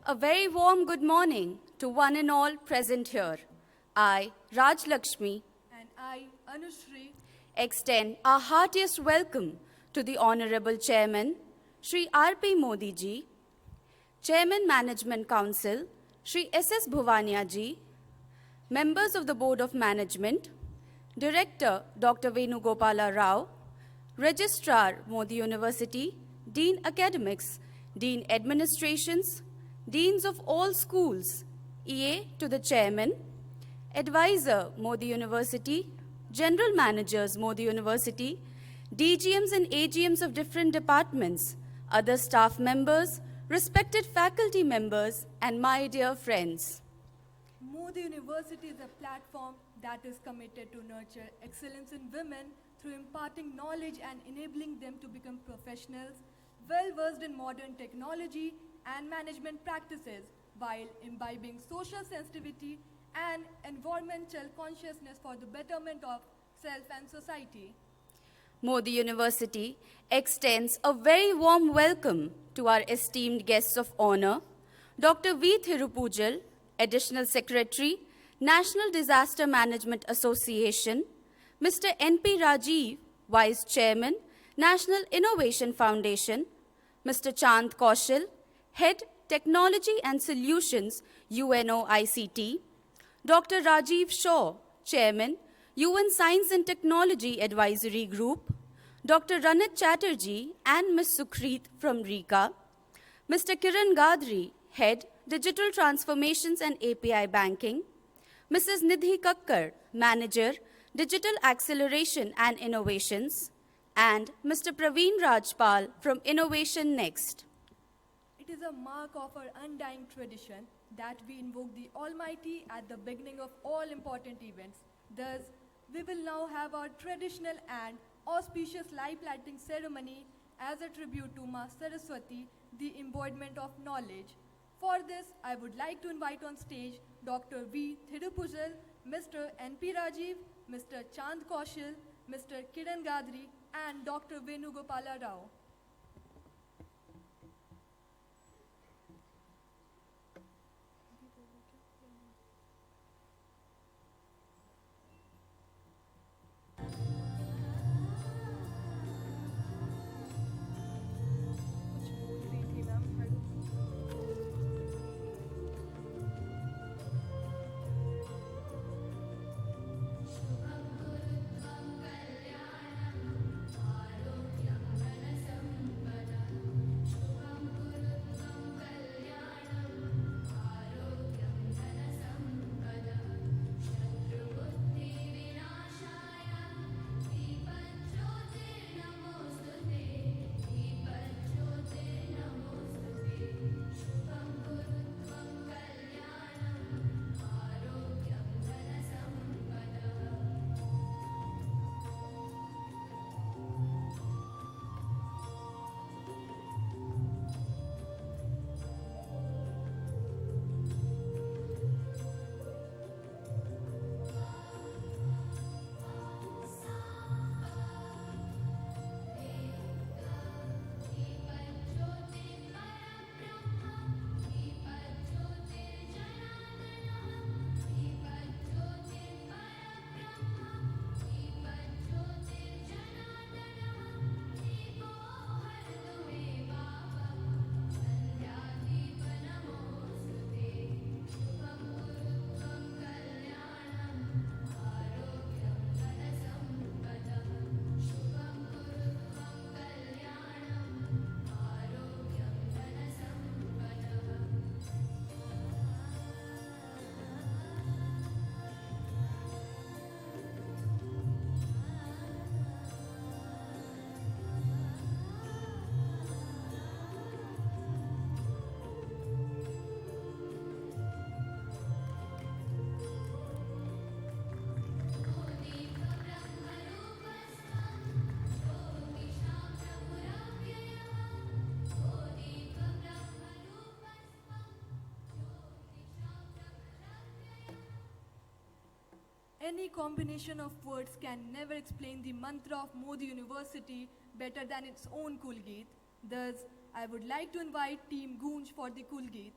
A very warm good morning to one and all present here. I, Raj Lakshmi, and I, Anushri, extend our heartiest welcome to the Honorable Chairman, Shri R.P. Mody ji, Chairman Management Council, Shri S.S. Bhuvania ji, members of the Board of Management, Director Dr. Venugopala Rao, Registrar Mody University, Dean Academics, Dean Administrations, Deans of all schools, EA to the Chairman, Advisor Mody University, General Managers Mody University, DGMs and AGMs of different departments, other staff members, respected faculty members, and my dear friends. Mody University is a platform that is committed to nurture excellence in women through imparting knowledge and enabling them to become professionals, well-versed in modern technology and management practices, while imbibing social sensitivity and environmental consciousness for the betterment of self and society. Mody University extends a very warm welcome to our esteemed guests of honor, Dr. V. Thirupuzzuha, Additional Secretary, National Disaster Management Association, Mr. N.P. Rajive, Vice Chairman, National Innovation Foundation, Mr. Chand Kaushil, Head Technology and Solutions, UNOICT, Dr. Rajiv Shaw, Chairman, UN Science and Technology Advisory Group, Dr. Ranit Chatterjee and Ms. Sukhreet from RIKA, Mr. Kiran Gadhari, Head Digital Transformations and API Banking, Mrs. Nidhi Kakkad, Manager, Digital Acceleration and Innovations, and Mr. Pravin Rajpal from Innovationext. It is a mark of our undying tradition that we invoke the Almighty at the beginning of all important events. Thus, we will now have our traditional and auspicious light lighting ceremony as a tribute to Ma Saraswati, the embodiment of knowledge. For this, I would like to invite on stage Dr. V. Thirupuzzuha, Mr. N.P. Rajive, Mr. Chand Kaushil, Mr. Kiran Gadhari, and Dr. Venugopala Rao. Any combination of words can never explain the mantra of Mody University better than its own Kulgeet. Thus, I would like to invite Team Goonj for the Kulgeet.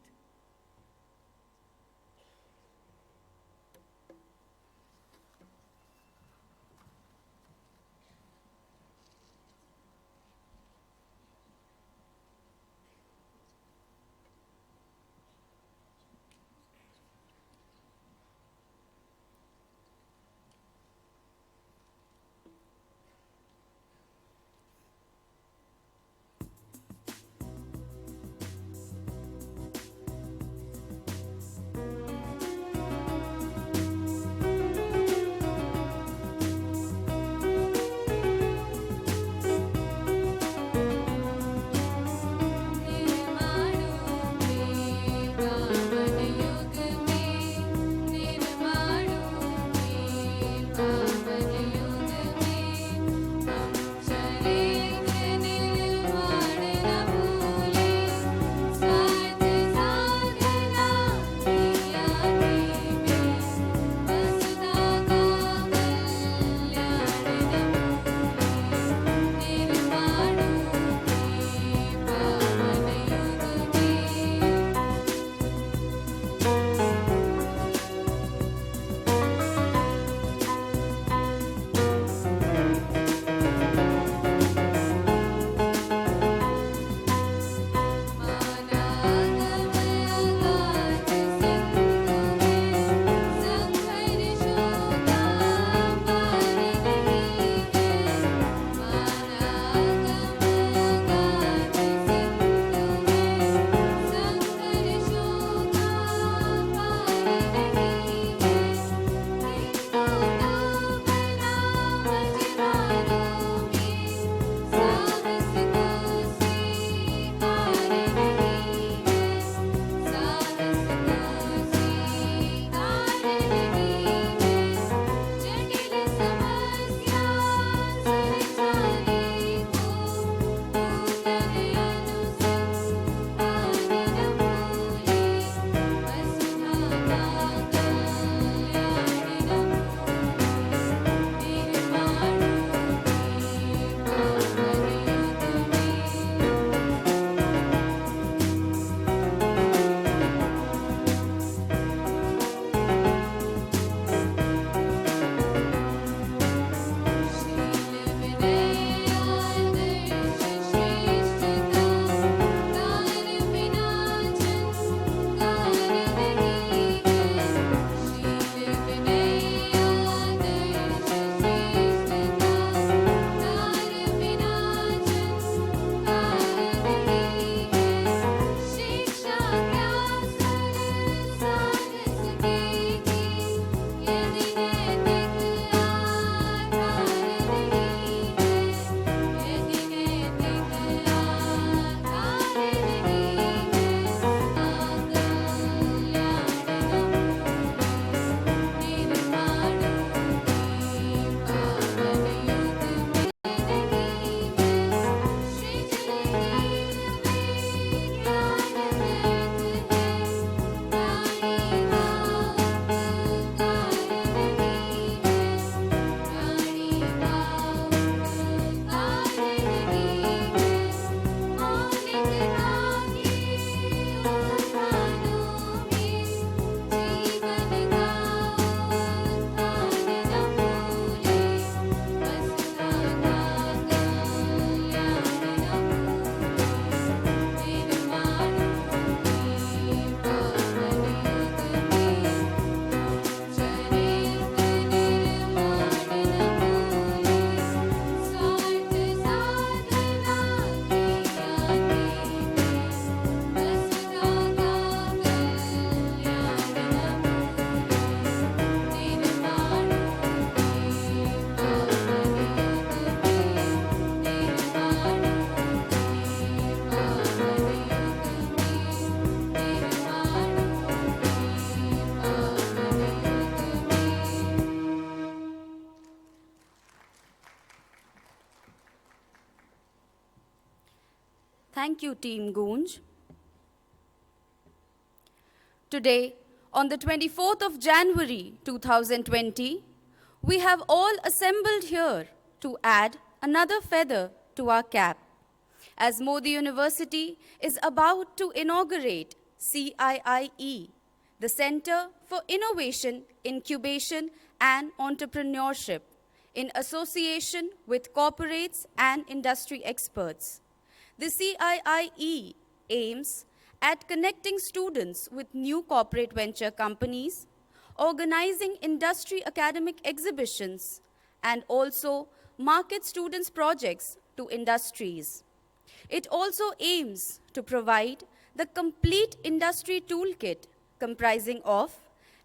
Thank you, Team Goonj. Today, on the 24th of January 2020, we have all assembled here to add another feather to our cap, as Mody University is about to inaugurate CIIE, the Center for Innovation, Incubation and Entrepreneurship, in association with corporates and industry experts. The CIIE aims at connecting students with new corporate venture companies, organizing industry academic exhibitions, and also market students' projects to industries. It also aims to provide the complete industry toolkit comprising of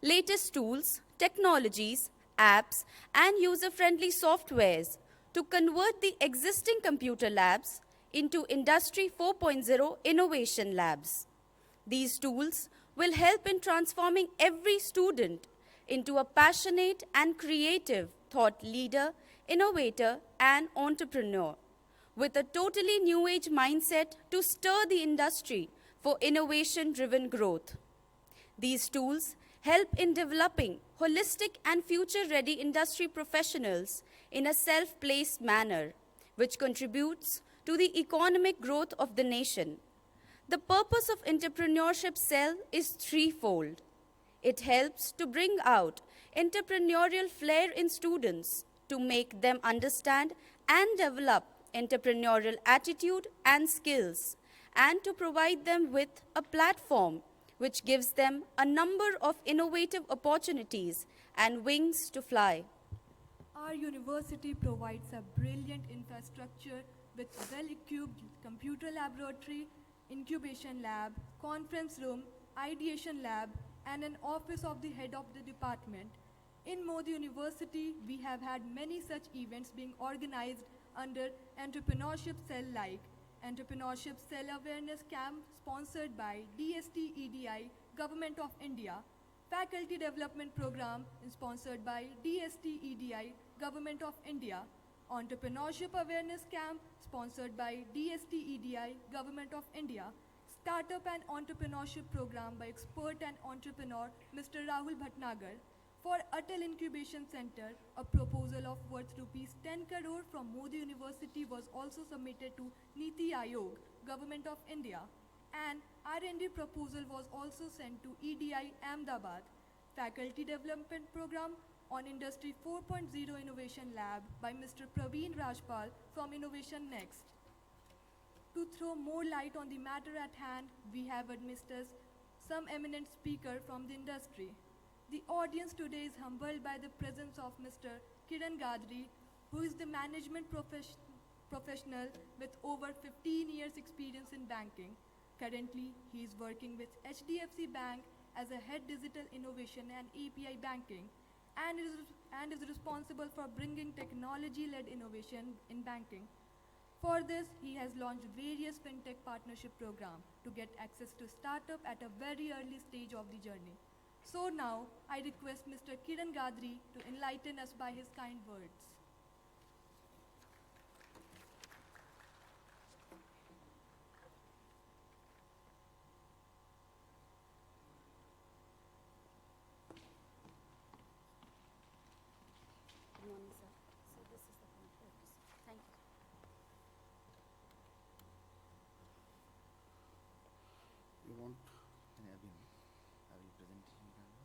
latest tools, technologies, apps, and user-friendly softwares to convert the existing computer labs into Industry 4.0 innovation labs. These tools will help in transforming every student into a passionate and creative thought leader, innovator, and entrepreneur, with a totally new age mindset to stir the industry for innovation-driven growth. These tools help in developing holistic and future-ready industry professionals in a self-paced manner, which contributes to the economic growth of the nation. The purpose of entrepreneurship cell is threefold. It helps to bring out entrepreneurial flair in students to make them understand and develop entrepreneurial attitude and skills, and to provide them with a platform which gives them a number of innovative opportunities and wings to fly. Our university provides a brilliant infrastructure with well-equipped computer laboratory, incubation lab, conference room, ideation lab, and an office of the head of the department. In Mody University, we have had many such events being organized under Entrepreneurship Cell like Entrepreneurship Cell Awareness Camp sponsored by DST-EDI, Government of India, Faculty Development Program sponsored by DST-EDI, Government of India, Entrepreneurship Awareness Camp sponsored by DST-EDI, Government of India, Startup and Entrepreneurship Program by expert and entrepreneur Mr. Rahul Bhatnagar. For Addl Incubation Center, a proposal of worth rupees 10 crore from Mody University was also submitted to Niti Aayog, Government of India, and R&D proposal was also sent to EDI Ahmedabad. Faculty Development Program on Industry 4.0 Innovation Lab by Mr. Pravin Rajpal from Innovationext. To throw more light on the matter at hand, we have administered some eminent speaker from the industry. The audience today is humbled by the presence of Mr. Kiran Gadhari, who is the management professional with over 15 years experience in banking. Currently, he is working with HDFC Bank as a head digital innovation and API banking, and is responsible for bringing technology-led innovation in banking. For this, he has launched various fintech partnership programs to get access to startup at a very early stage of the journey. So now, I request Mr. Kiran Gadhari to enlighten us by his kind words. Good morning, sir. So this is the point. Thank you. You want have you presentation done?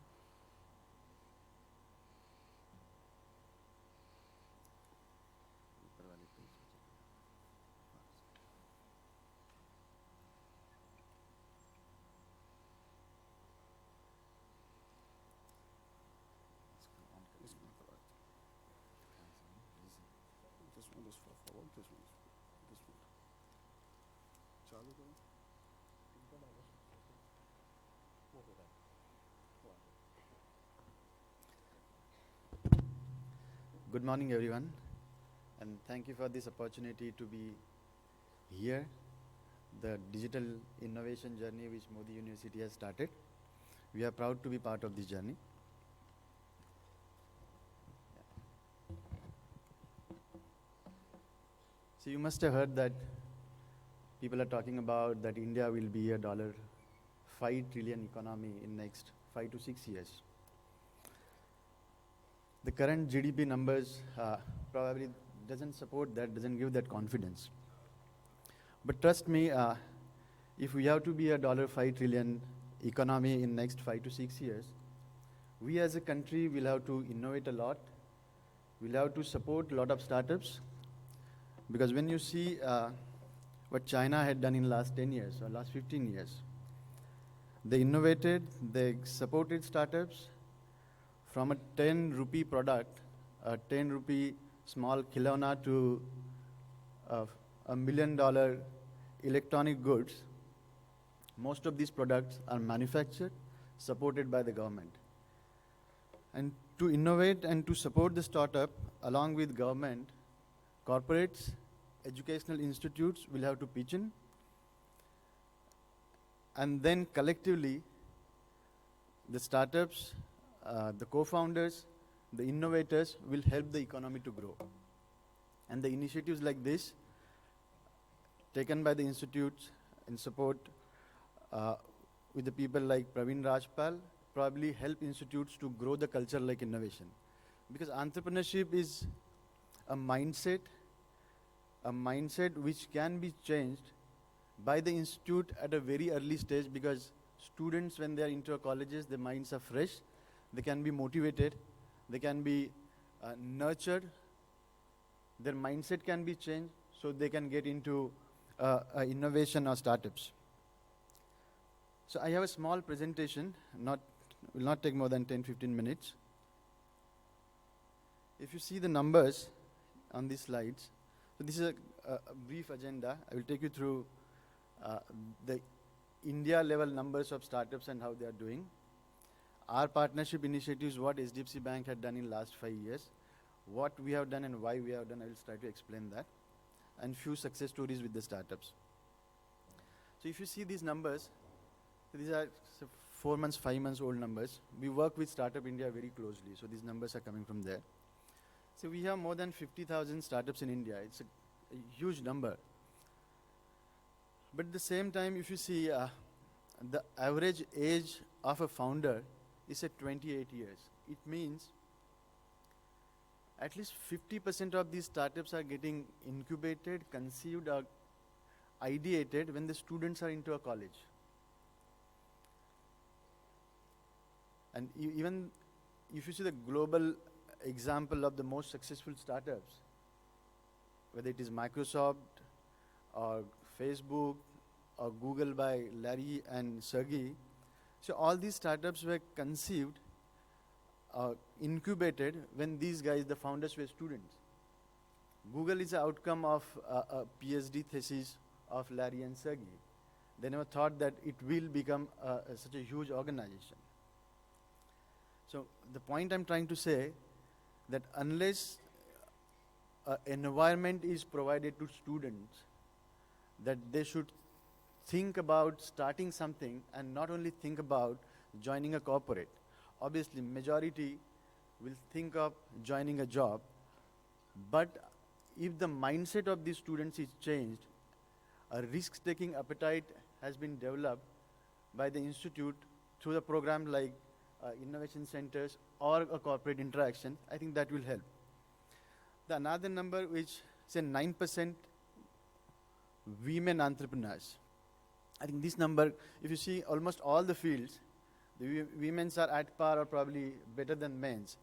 ऊपर वाले page पे चलिए। इसको on कर इसको करवा this one is for forward, this one चालू करो। Good morning, everyone, and thank you for this opportunity to be here. The digital innovation journey which Mody University has started. We are proud to be part of this journey. So you must have heard that people are talking about that India will be a $5 trillion economy in next 5 to 6 years. The current GDP numbers probably doesn't support that, doesn't give that confidence. But trust me, if we have to be a $5 trillion economy in next 5 to 6 years, we as a country will have to innovate a lot. We'll have to support a lot of startups, because when you see what China had done in last 10 years or last 15 years, they innovated, they supported startups from a 10 rupee product, a 10 rupee small khilona to $1 million electronic goods. Most of these products are manufactured, supported by the government. And to innovate and to support the startup, along with government, corporates, educational institutes will have to pitch in. And then collectively, the startups, the co-founders, the innovators will help the economy to grow. And the initiatives like this, taken by the institutes in support with the people like Pravin, Rajpal, probably help institutes to grow the culture like innovation. Because entrepreneurship is a mindset which can be changed by the institute at a very early stage, because students, when they are into colleges, their minds are fresh, they can be motivated, they can be nurtured, their mindset can be changed, so they can get into innovation or startups. So I have a small presentation, will not take more than 10-15 minutes. If you see the numbers on these slides, so this is a brief agenda. I will take you through the India level numbers of startups and how they are doing. Our partnership initiatives, what HDFC Bank had done in last 5 years, what we have done and why we have done, I will try to explain that, and few success stories with the startups. So if you see these numbers, so these are 4 months, 5 months old numbers. We work with Startup India very closely, so these numbers are coming from there. So we have more than 50,000 startups in India. It's a huge number. But at the same time, if you see the average age of a founder is at 28 years. It means at least 50% of these startups are getting incubated, conceived, or ideated when the students are into a college. And even if you see the global example of the most successful startups, whether it is Microsoft or Facebook or Google by Larry and Sergey, so all these startups were conceived, incubated when these guys, the founders, were students. Google is the outcome of a PhD thesis of Larry and Sergey. They never thought that it will become such a huge organization. So the point I'm trying to say, that unless an environment is provided to students, that they should think about starting something and not only think about joining a corporate. Obviously, majority will think of joining a job, but if the mindset of these students is changed, a risk-taking appetite has been developed by the institute through the program like innovation centers or a corporate interaction, I think that will help. The another number which say 9% women entrepreneurs. I think this number, if you see almost all the fields, the women's are at par or probably better than men's.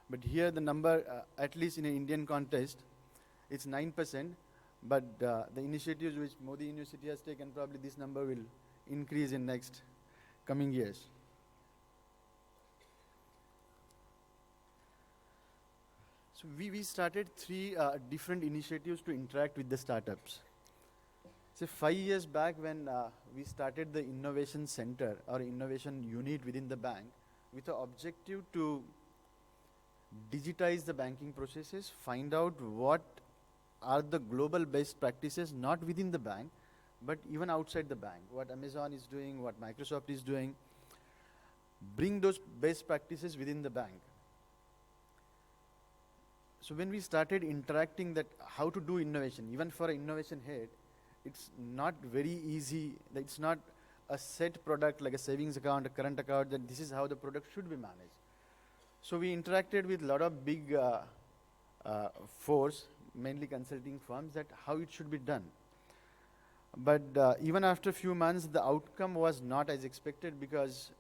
But here the number, at least in an Indian context, it's 9%. But the initiatives which Mody University has taken, probably this number will increase in next coming years. So we started 3 different initiatives to interact with the startups. So 5 years back when we started the innovation center or innovation unit within the bank with the objective to digitize the banking processes, find out what are the global best practices, not within the bank, but even outside the bank, what Amazon is doing, what Microsoft is doing, bring those best practices within the bank. So when we started interacting that how to do innovation, even for an innovation head, it's not very easy. It's not a set product like a savings account, a current account, that this is how the product should be managed. So we interacted with a lot of big force, mainly consulting firms, that how it should be done. But even after a few months, the outcome was not as expected, because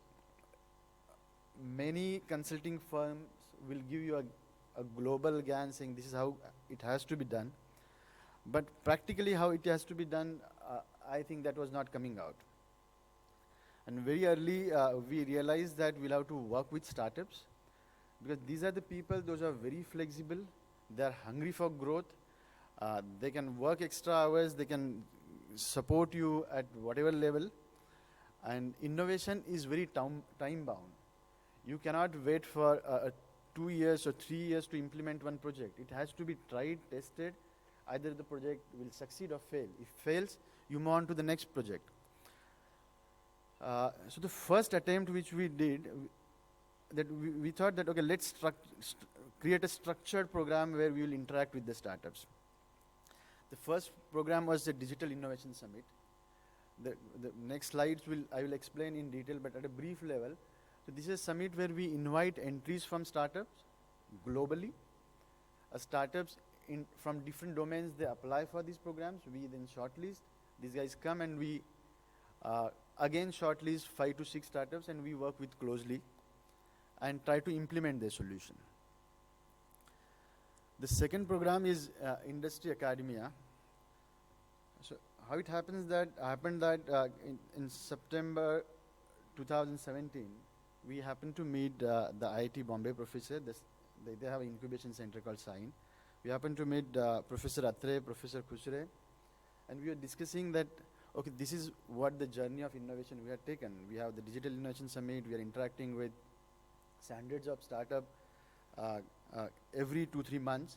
many consulting firms will give you a global GAN saying this is how it has to be done. But practically how it has to be done, I think that was not coming out. And very early, we realized that we'll have to work with startups, because these are the people, those are very flexible, they are hungry for growth, they can work extra hours, they can support you at whatever level, and innovation is very time bound. You cannot wait for 2 years or 3 years to implement one project. It has to be tried, tested. Either the project will succeed or fail. If fails, you move on to the next project. So the first attempt which we did, we thought that, okay, let's create a structured program where we will interact with the startups. The first program was the Digital Innovation Summit. The next slides I will explain in detail, but at a brief level. So this is a summit where we invite entries from startups globally. Startups from different domains, they apply for these programs. We then shortlist. These guys come, and we again shortlist 5 to 6 startups, and we work with closely and try to implement their solution. The second program is Industry Academia. So how it happened that in September 2017, we happened to meet the IIT Bombay professor. They have an incubation center called CIIE. We happened to meet Professor Atre, Professor Khushre, and we were discussing that, okay, this is what the journey of innovation we have taken. We have the Digital Innovation Summit, we are interacting with hundreds of startups every 2-3 months,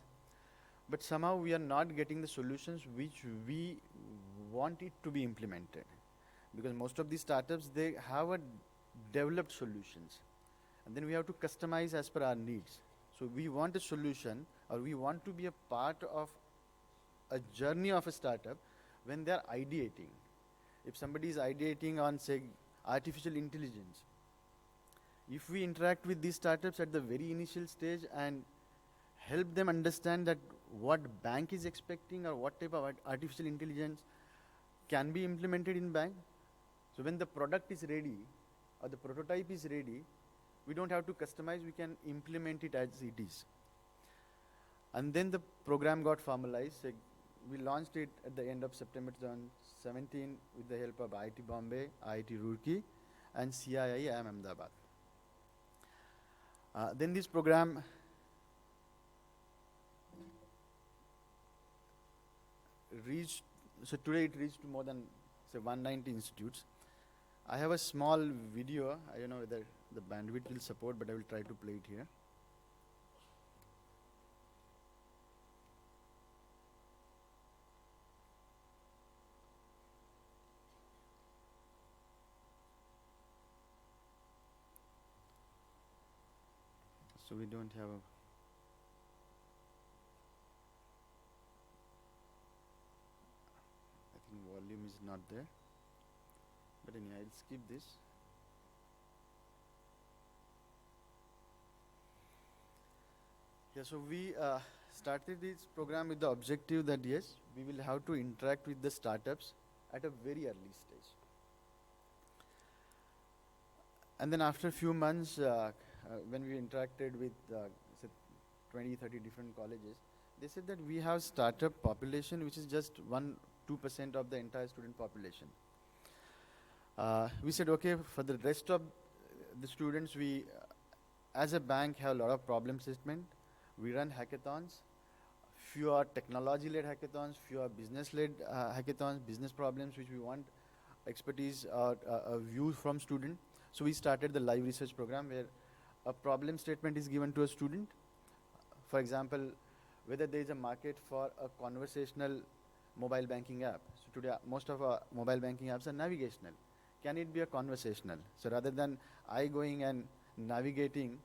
but somehow we are not getting the solutions which we want it to be implemented. Because most of these startups, they have a developed solutions, and then we have to customize as per our needs. So we want a solution, or we want to be a part of a journey of a startup when they are ideating. If somebody is ideating on, say, artificial intelligence, if we interact with these startups at the very initial stage and help them understand that what bank is expecting, or what type of artificial intelligence can be implemented in bank, so when the product is ready or the prototype is ready, we don't have to customize, we can implement it as it is. And then the program got formalized. So we launched it at the end of September 2017 with the help of IIT Bombay, IIT Roorkee, and CIIE Ahmedabad. Then this program reached, so today it reached to more than, say, 190 institutes. I have a small video. I don't know whether the bandwidth will support, but I will try to play it here. So we don't have a... I think volume is not there. But anyway, I'll skip this. Yeah, so we started this program with the objective that, yes, we will have to interact with the startups at a very early stage. And then after a few months, when we interacted with say 20, 30 different colleges, they said that we have startup population which is just 1-2% of the entire student population. We said, okay, for the rest of the students, we as a bank have a lot of problem statement. We run hackathons. Few are technology-led hackathons, few are business-led hackathons, business problems which we want expertise or a view from student. So we started the live research program where a problem statement is given to a student. For example, whether there is a market for a conversational mobile banking app. So today, most of our mobile banking apps are navigational. Can it be a conversational? So rather than I going and navigating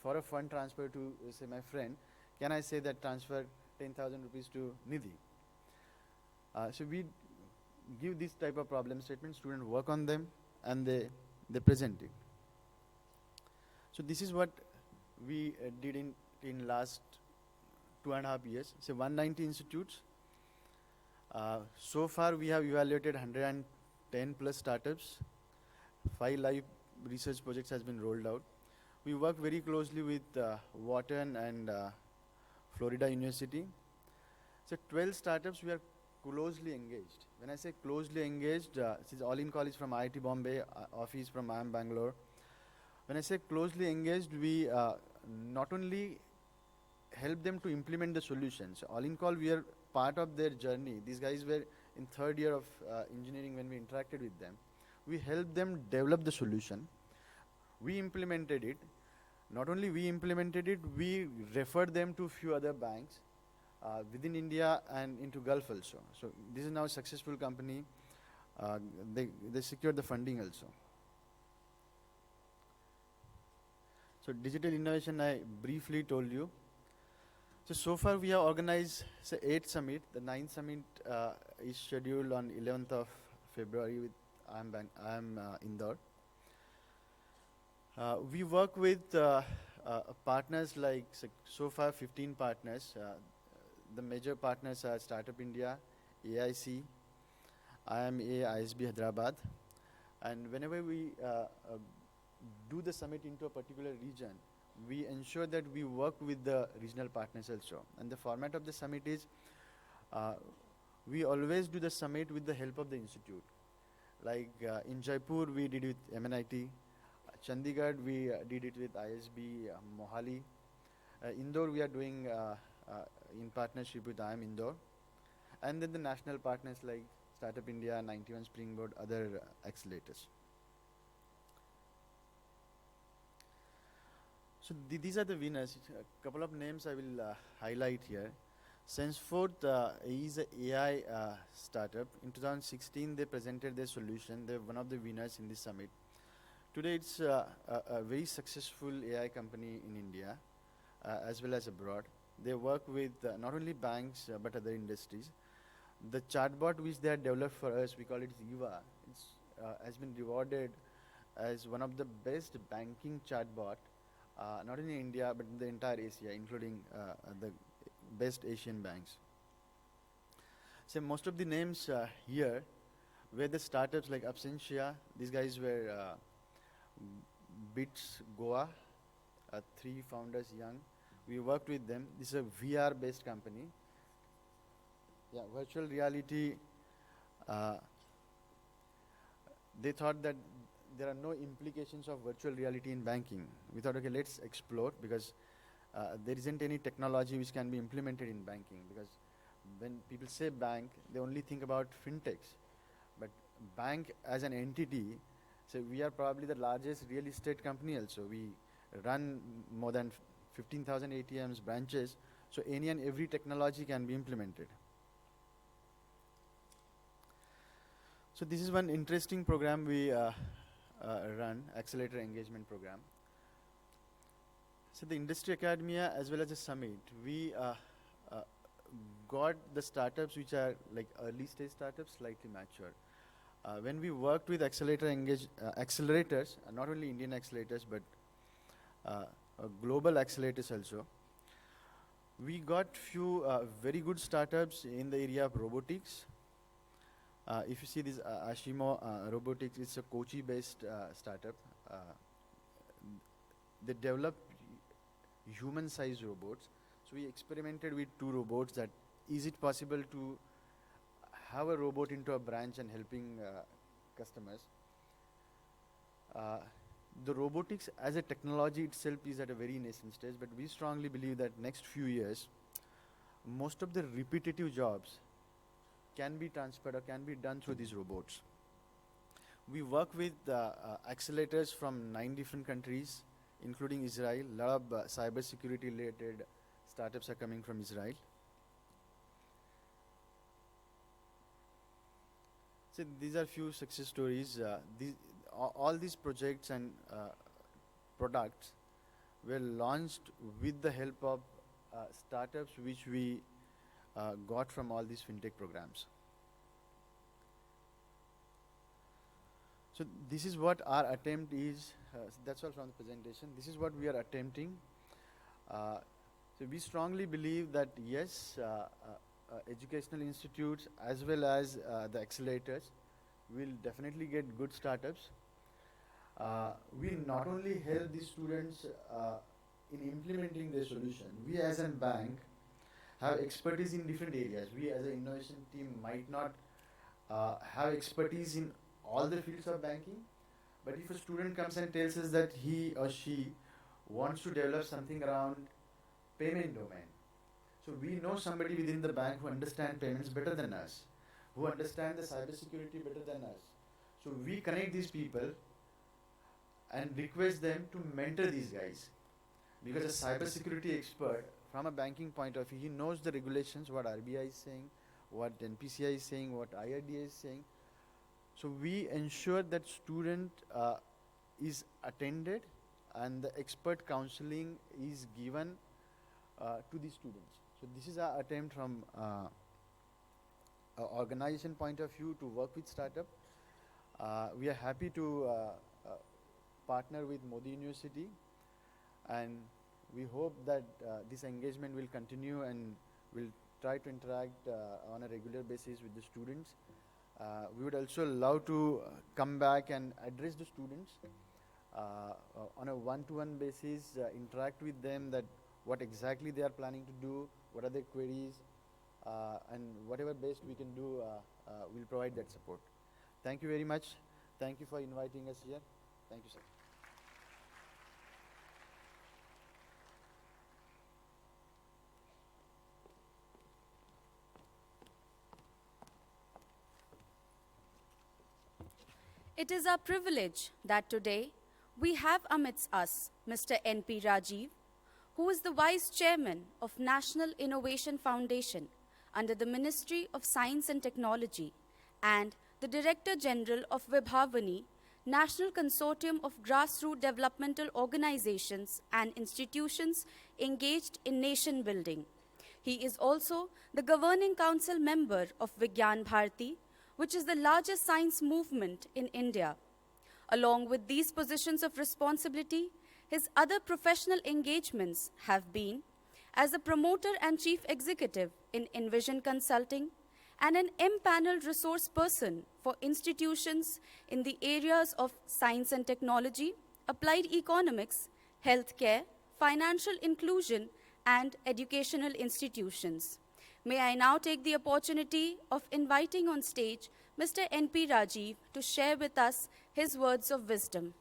for a fund transfer to, say, my friend, can I say that transfer 10,000 rupees to Nidhi? So we give this type of problem statement, students work on them, and they present it. So this is what we did in last 2.5 years. So 190 institutes. So far we have evaluated 110 plus startups. 5 live research projects has been rolled out. We work very closely with Wharton and Florida University. So 12 startups we are closely engaged. When I say closely engaged, since all in call is from IIT Bombay, office from IIM Bangalore. When I say closely engaged, we not only help them to implement the solutions. All in call, we are part of their journey. These guys were in third year of engineering when we interacted with them. We helped them develop the solution. We implemented it. Not only we implemented it, we referred them to few other banks within India and into Gulf also. So this is now a successful company. They secured the funding also. So digital innovation, I briefly told you. So far we have organized 8 summit. The 9th summit is scheduled on 11th of February with IIM Indore. We work with partners like, so far 15 partners. The major partners are Startup India, AIC, IMA, ISB Hyderabad. And whenever we do the summit into a particular region, we ensure that we work with the regional partners also. And the format of the summit is, we always do the summit with the help of the institute. Like in Jaipur, we did it with MNIT. Chandigarh, we did it with ISB, Mohali. Indore, we are doing in partnership with IIM Indore. And then the national partners like Startup India, 91 Springboard, other accelerators. So these are the winners. A couple of names I will highlight here. Senseforth is an AI startup. In 2016, they presented their solution. They're one of the winners in this summit. Today, it's a very successful AI company in India, as well as abroad. They work with not only banks, but other industries. The chatbot which they have developed for us, we call it Eva, has been rewarded as one of the best banking chatbot, not only in India, but in the entire Asia, including the best Asian banks. So most of the names here were the startups like Absentia. These guys were Bits Goa, 3 founders young. We worked with them. This is a VR-based company. Yeah, virtual reality. They thought that there are no implications of virtual reality in banking. We thought, okay, let's explore, because there isn't any technology which can be implemented in banking, because when people say bank, they only think about fintechs. But bank as an entity, so we are probably the largest real estate company also. We run more than 15,000 ATMs, branches, so any and every technology can be implemented. So this is one interesting program we run, Accelerator Engagement Program. So the Industry Academia as well as the Summit, we got the startups which are like early stage startups, slightly mature. When we worked with accelerators, not only Indian accelerators, but global accelerators also, we got few very good startups in the area of robotics. If you see this Ashimo Robotics, it's a Kochi-based startup. They developed human-sized robots. So we experimented with 2 robots that is it possible to have a robot into a branch and helping customers. The robotics as a technology itself is at a very nascent stage, but we strongly believe that next few years, most of the repetitive jobs can be transferred or can be done through these robots. We work with accelerators from 9 different countries, including Israel. A lot of cyber security related startups are coming from Israel. So these are few success stories. All these projects and products were launched with the help of startups which we got from all these fintech programs. So this is what our attempt is. That's all from the presentation. This is what we are attempting. So we strongly believe that yes, educational institutes as well as the accelerators will definitely get good startups. We not only help the students in implementing their solution, we as a bank have expertise in different areas. We as an innovation team might not have expertise in all the fields of banking, but if a student comes and tells us that he or she wants to develop something around payment domain, so we know somebody within the bank who understands payments better than us, who understand the cybersecurity better than us. So we connect these people and request them to mentor these guys. Because a cybersecurity expert, from a banking point of view, he knows the regulations, what RBI is saying, what NPCI is saying, what IRDA is saying. So we ensure that student is attended and the expert counseling is given to the students. So this is our attempt from organization point of view to work with startup. We are happy to partner with Mody University, and we hope that this engagement will continue and we'll try to interact on a regular basis with the students. We would also love to come back and address the students on a one-to-one basis, interact with them that what exactly they are planning to do, what are their queries, and whatever best we can do, we'll provide that support. Thank you very much. Thank you for inviting us here. Thank you, sir. It is our privilege that today we have amidst us Mr. N.P. Rajive, who is the Vice Chairman of National Innovation Foundation under the Ministry of Science and Technology and the Director General of Vibhavani, National Consortium of Grassroots Developmental Organizations and Institutions engaged in nation building. He is also the Governing Council member of Vigyan Bharati, which is the largest science movement in India. Along with these positions of responsibility, his other professional engagements have been as a promoter and chief executive in Envision Consulting and an M-panel resource person for institutions in the areas of science and technology, applied economics, healthcare, financial inclusion, and educational institutions. May I now take the opportunity of inviting on stage Mr. N.P. Rajive to share with us his words of wisdom.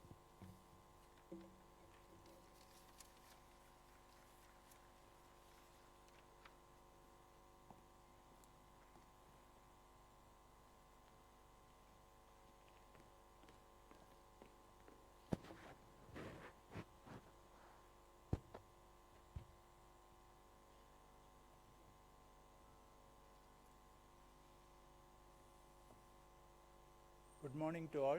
Good morning to all.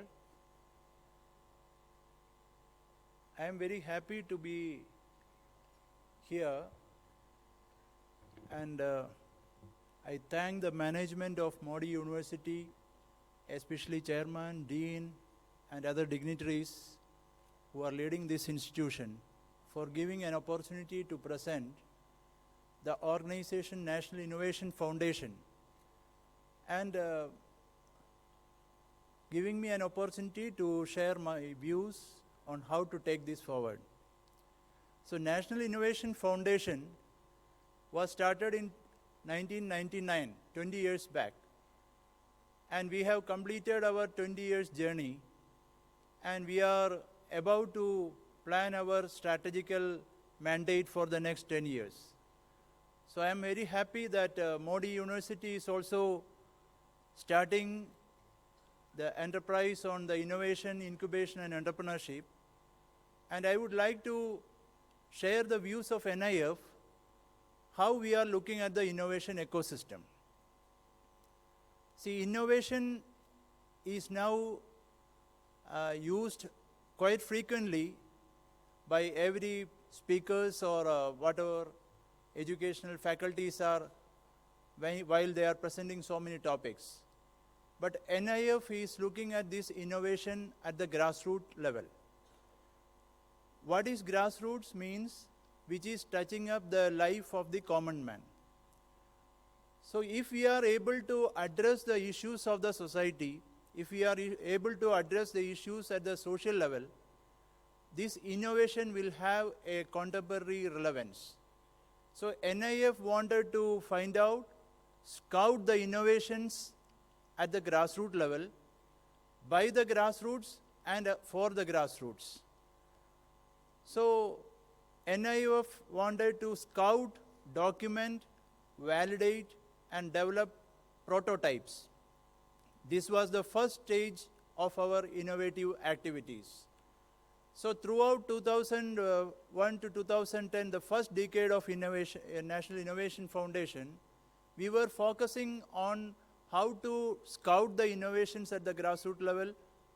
I am very happy to be here, and I thank the management of Mody University, especially Chairman, Dean, and other dignitaries who are leading this institution for giving an opportunity to present the organization National Innovation Foundation and giving me an opportunity to share my views on how to take this forward. So National Innovation Foundation was started in 1999, 20 years back. And we have completed our 20 years journey, and we are about to plan our strategical mandate for the next 10 years. So I am very happy that Mody University is also starting the enterprise on the innovation, incubation, and entrepreneurship. And I would like to share the views of NIF, how we are looking at the innovation ecosystem. See, innovation is now used quite frequently by every speakers or whatever educational faculties are while they are presenting so many topics. but NIF is looking at this innovation at the grassroots level. What is grassroots means? Which is touching up the life of the common man. So if we are able to address the issues of the society, if we are able to address the issues at the social level, this innovation will have a contemporary relevance. So NIF wanted to find out, scout the innovations at the grassroots level, by the grassroots and for the grassroots. So NIF wanted to scout, document, validate, and develop prototypes. This was the first stage of our innovative activities. So throughout 2001 to 2010, the first decade of innovation, National Innovation Foundation, we were focusing on how to scout the innovations at the grassroots level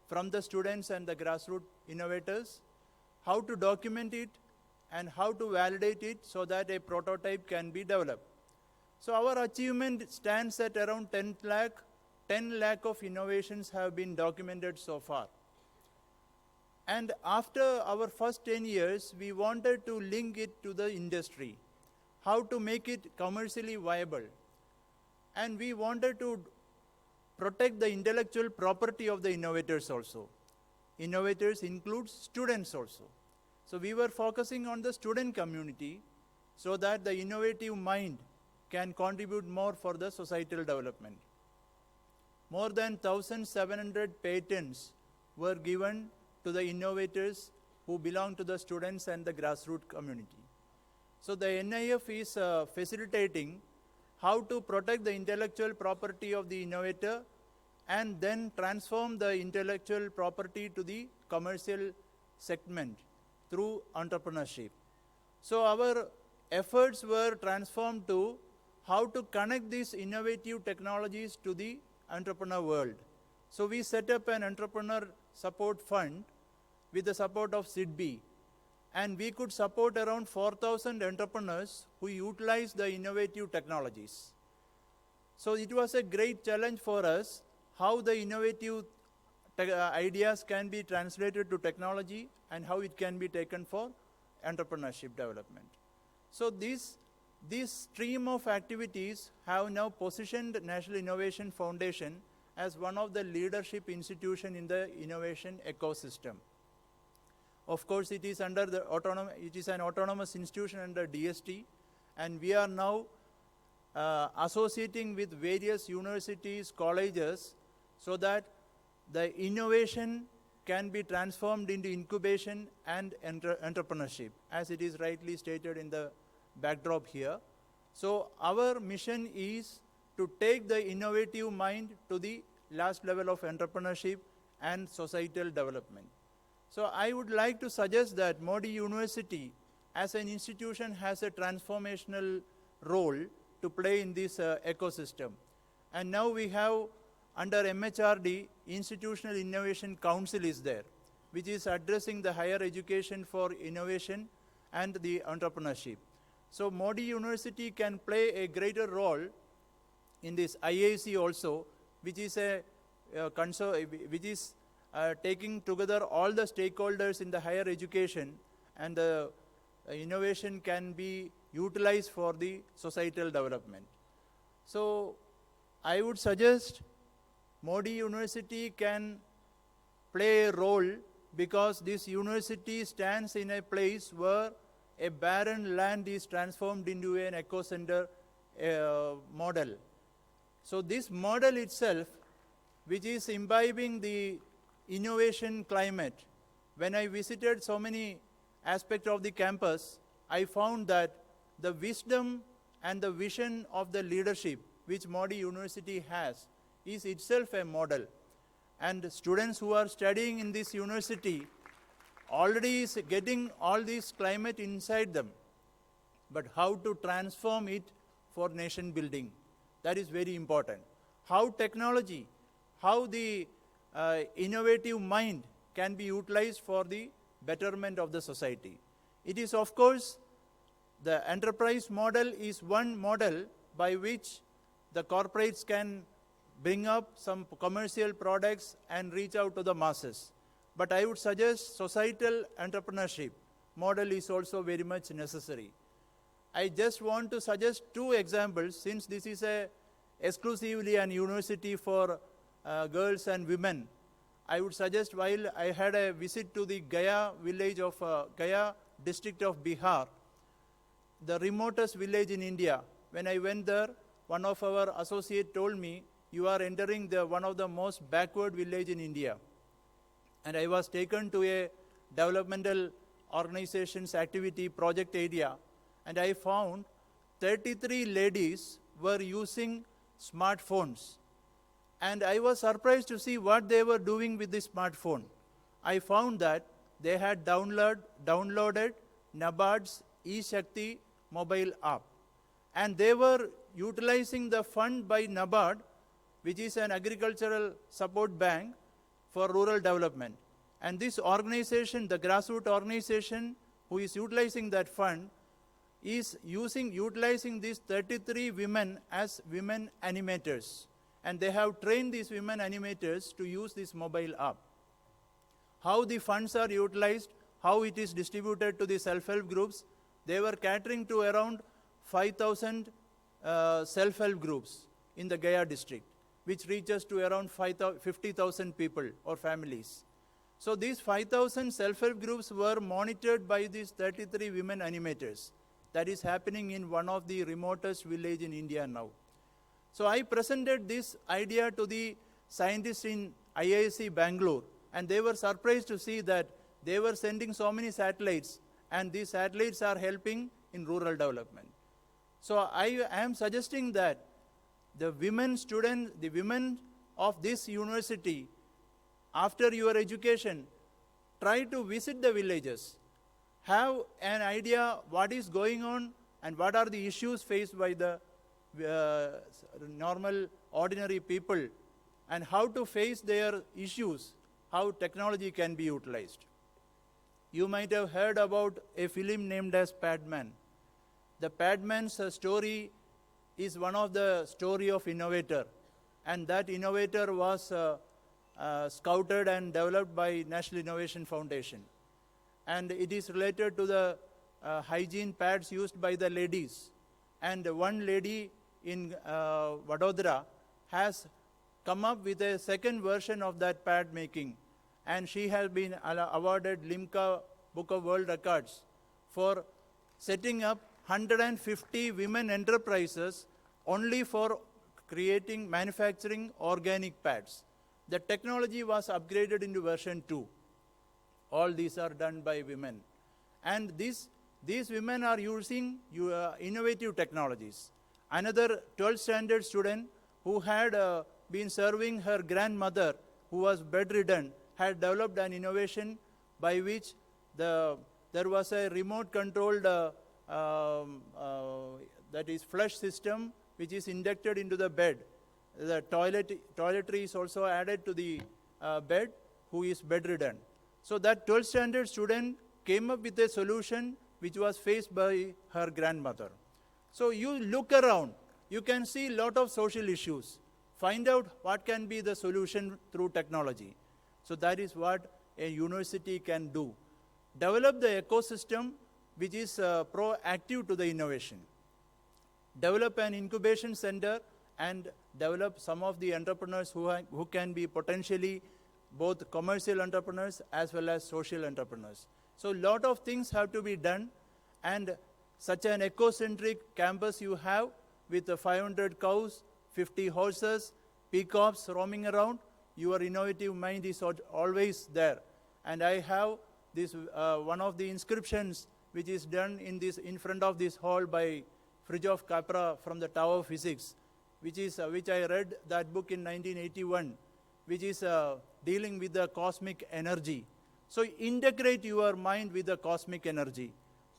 from the students and the grassroots innovators, how to document it, and how to validate it so that a prototype can be developed. So our achievement stands at around 10 lakh of innovations have been documented so far. And after our first 10 years, we wanted to link it to the industry, how to make it commercially viable. And we wanted to protect the intellectual property of the innovators also. Innovators includes students also. So we were focusing on the student community so that the innovative mind can contribute more for the societal development. More than 1,700 patents were given to the innovators who belong to the students and the grassroots community. So the NIF is facilitating how to protect the intellectual property of the innovator and then transform the intellectual property to the commercial segment through entrepreneurship. So our efforts were transformed to how to connect these innovative technologies to the entrepreneur world. So we set up an entrepreneur support fund with the support of CIIE, and we could support around 4,000 entrepreneurs who utilize the innovative technologies. So it was a great challenge for us how the innovative ideas can be translated to technology and how it can be taken for entrepreneurship development. So this stream of activities have now positioned National Innovation Foundation as one of the leadership institutions in the innovation ecosystem. Of course, it is under the it is an autonomous institution under DST, and we are now associating with various universities, colleges, so that the innovation can be transformed into incubation and entrepreneurship, as it is rightly stated in the backdrop here. So our mission is to take the innovative mind to the last level of entrepreneurship and societal development. So I would like to suggest that Mody University as an institution has a transformational role to play in this ecosystem. And now we have under MHRD, Institutional Innovation Council is there, which is addressing the higher education for innovation and the entrepreneurship. So Mody University can play a greater role in this IAC also, which is taking together all the stakeholders in the higher education, and the innovation can be utilized for the societal development. So I would suggest Mody University can play a role because this university stands in a place where a barren land is transformed into an eco-center model. So this model itself, which is imbibing the innovation climate, when I visited so many aspects of the campus, I found that the wisdom and the vision of the leadership which Mody University has is itself a model. And students who are studying in this university already is getting all this climate inside them. But how to transform it for nation building, that is very important. How technology, how the innovative mind can be utilized for the betterment of the society. It is, of course, the enterprise model is one model by which the corporates can bring up some commercial products and reach out to the masses. But I would suggest societal entrepreneurship model is also very much necessary. I just want to suggest two examples, since this is exclusively an university for girls and women. I would suggest, while I had a visit to the Gaya village of Gaya district of Bihar, the remotest village in India. When I went there, one of our associates told me, you are entering one of the most backward village in India. And I was taken to a developmental organization's activity project area, and I found 33 ladies were using smartphones. And I was surprised to see what they were doing with the smartphone. I found that they had downloaded NABARD's eShakti mobile app. And they were utilizing the fund by NABARD, which is an agricultural support bank for rural development. And this organization, the grassroots organization who is utilizing that fund, is utilizing these 33 women as women animators. And they have trained these women animators to use this mobile app. How the funds are utilized, how it is distributed to the self-help groups, they were catering to around 5,000 self-help groups in the Gaya district, which reaches to around 50,000 people or families. So these 5,000 self-help groups were monitored by these 33 women animators. That is happening in one of the remotest village in India now. So I presented this idea to the scientists in IISc Bangalore, and they were surprised to see that they were sending so many satellites, and these satellites are helping in rural development. So I am suggesting that the women students, the women of this university, after your education, try to visit the villages. Have an idea what is going on and what are the issues faced by the normal, ordinary people, and how to face their issues, how technology can be utilized. You might have heard about a film named as Padman. The Padman's story is one of the story of innovator, and that innovator was scouted and developed by National Innovation Foundation. And it is related to the hygiene pads used by the ladies. And one lady in Vadodara has come up with a second version of that pad making, and she has been awarded Limca Book of World Records for setting up 150 women enterprises only for manufacturing organic pads. The technology was upgraded into version 2. All these are done by women. And these women are using innovative technologies. Another 12th standard student who had been serving her grandmother, who was bedridden, had developed an innovation by which there was a remote controlled that is flush system which is inducted into the bed. The toiletry is also added to the bed, who is bedridden. So that 12th standard student came up with a solution which was faced by her grandmother. So you look around, you can see a lot of social issues. Find out what can be the solution through technology. So that is what a university can do. Develop the ecosystem which is proactive to the innovation. Develop an incubation center and develop some of the entrepreneurs who can be potentially both commercial entrepreneurs as well as social entrepreneurs. So a lot of things have to be done, and such an ecocentric campus you have with 500 cows, 50 horses, peacocks roaming around, your innovative mind is always there. And I have this one of the inscriptions which is done in front of this hall by Fritjof Capra from the Tower of Physics, which I read that book in 1981, which is dealing with the cosmic energy. So integrate your mind with the cosmic energy.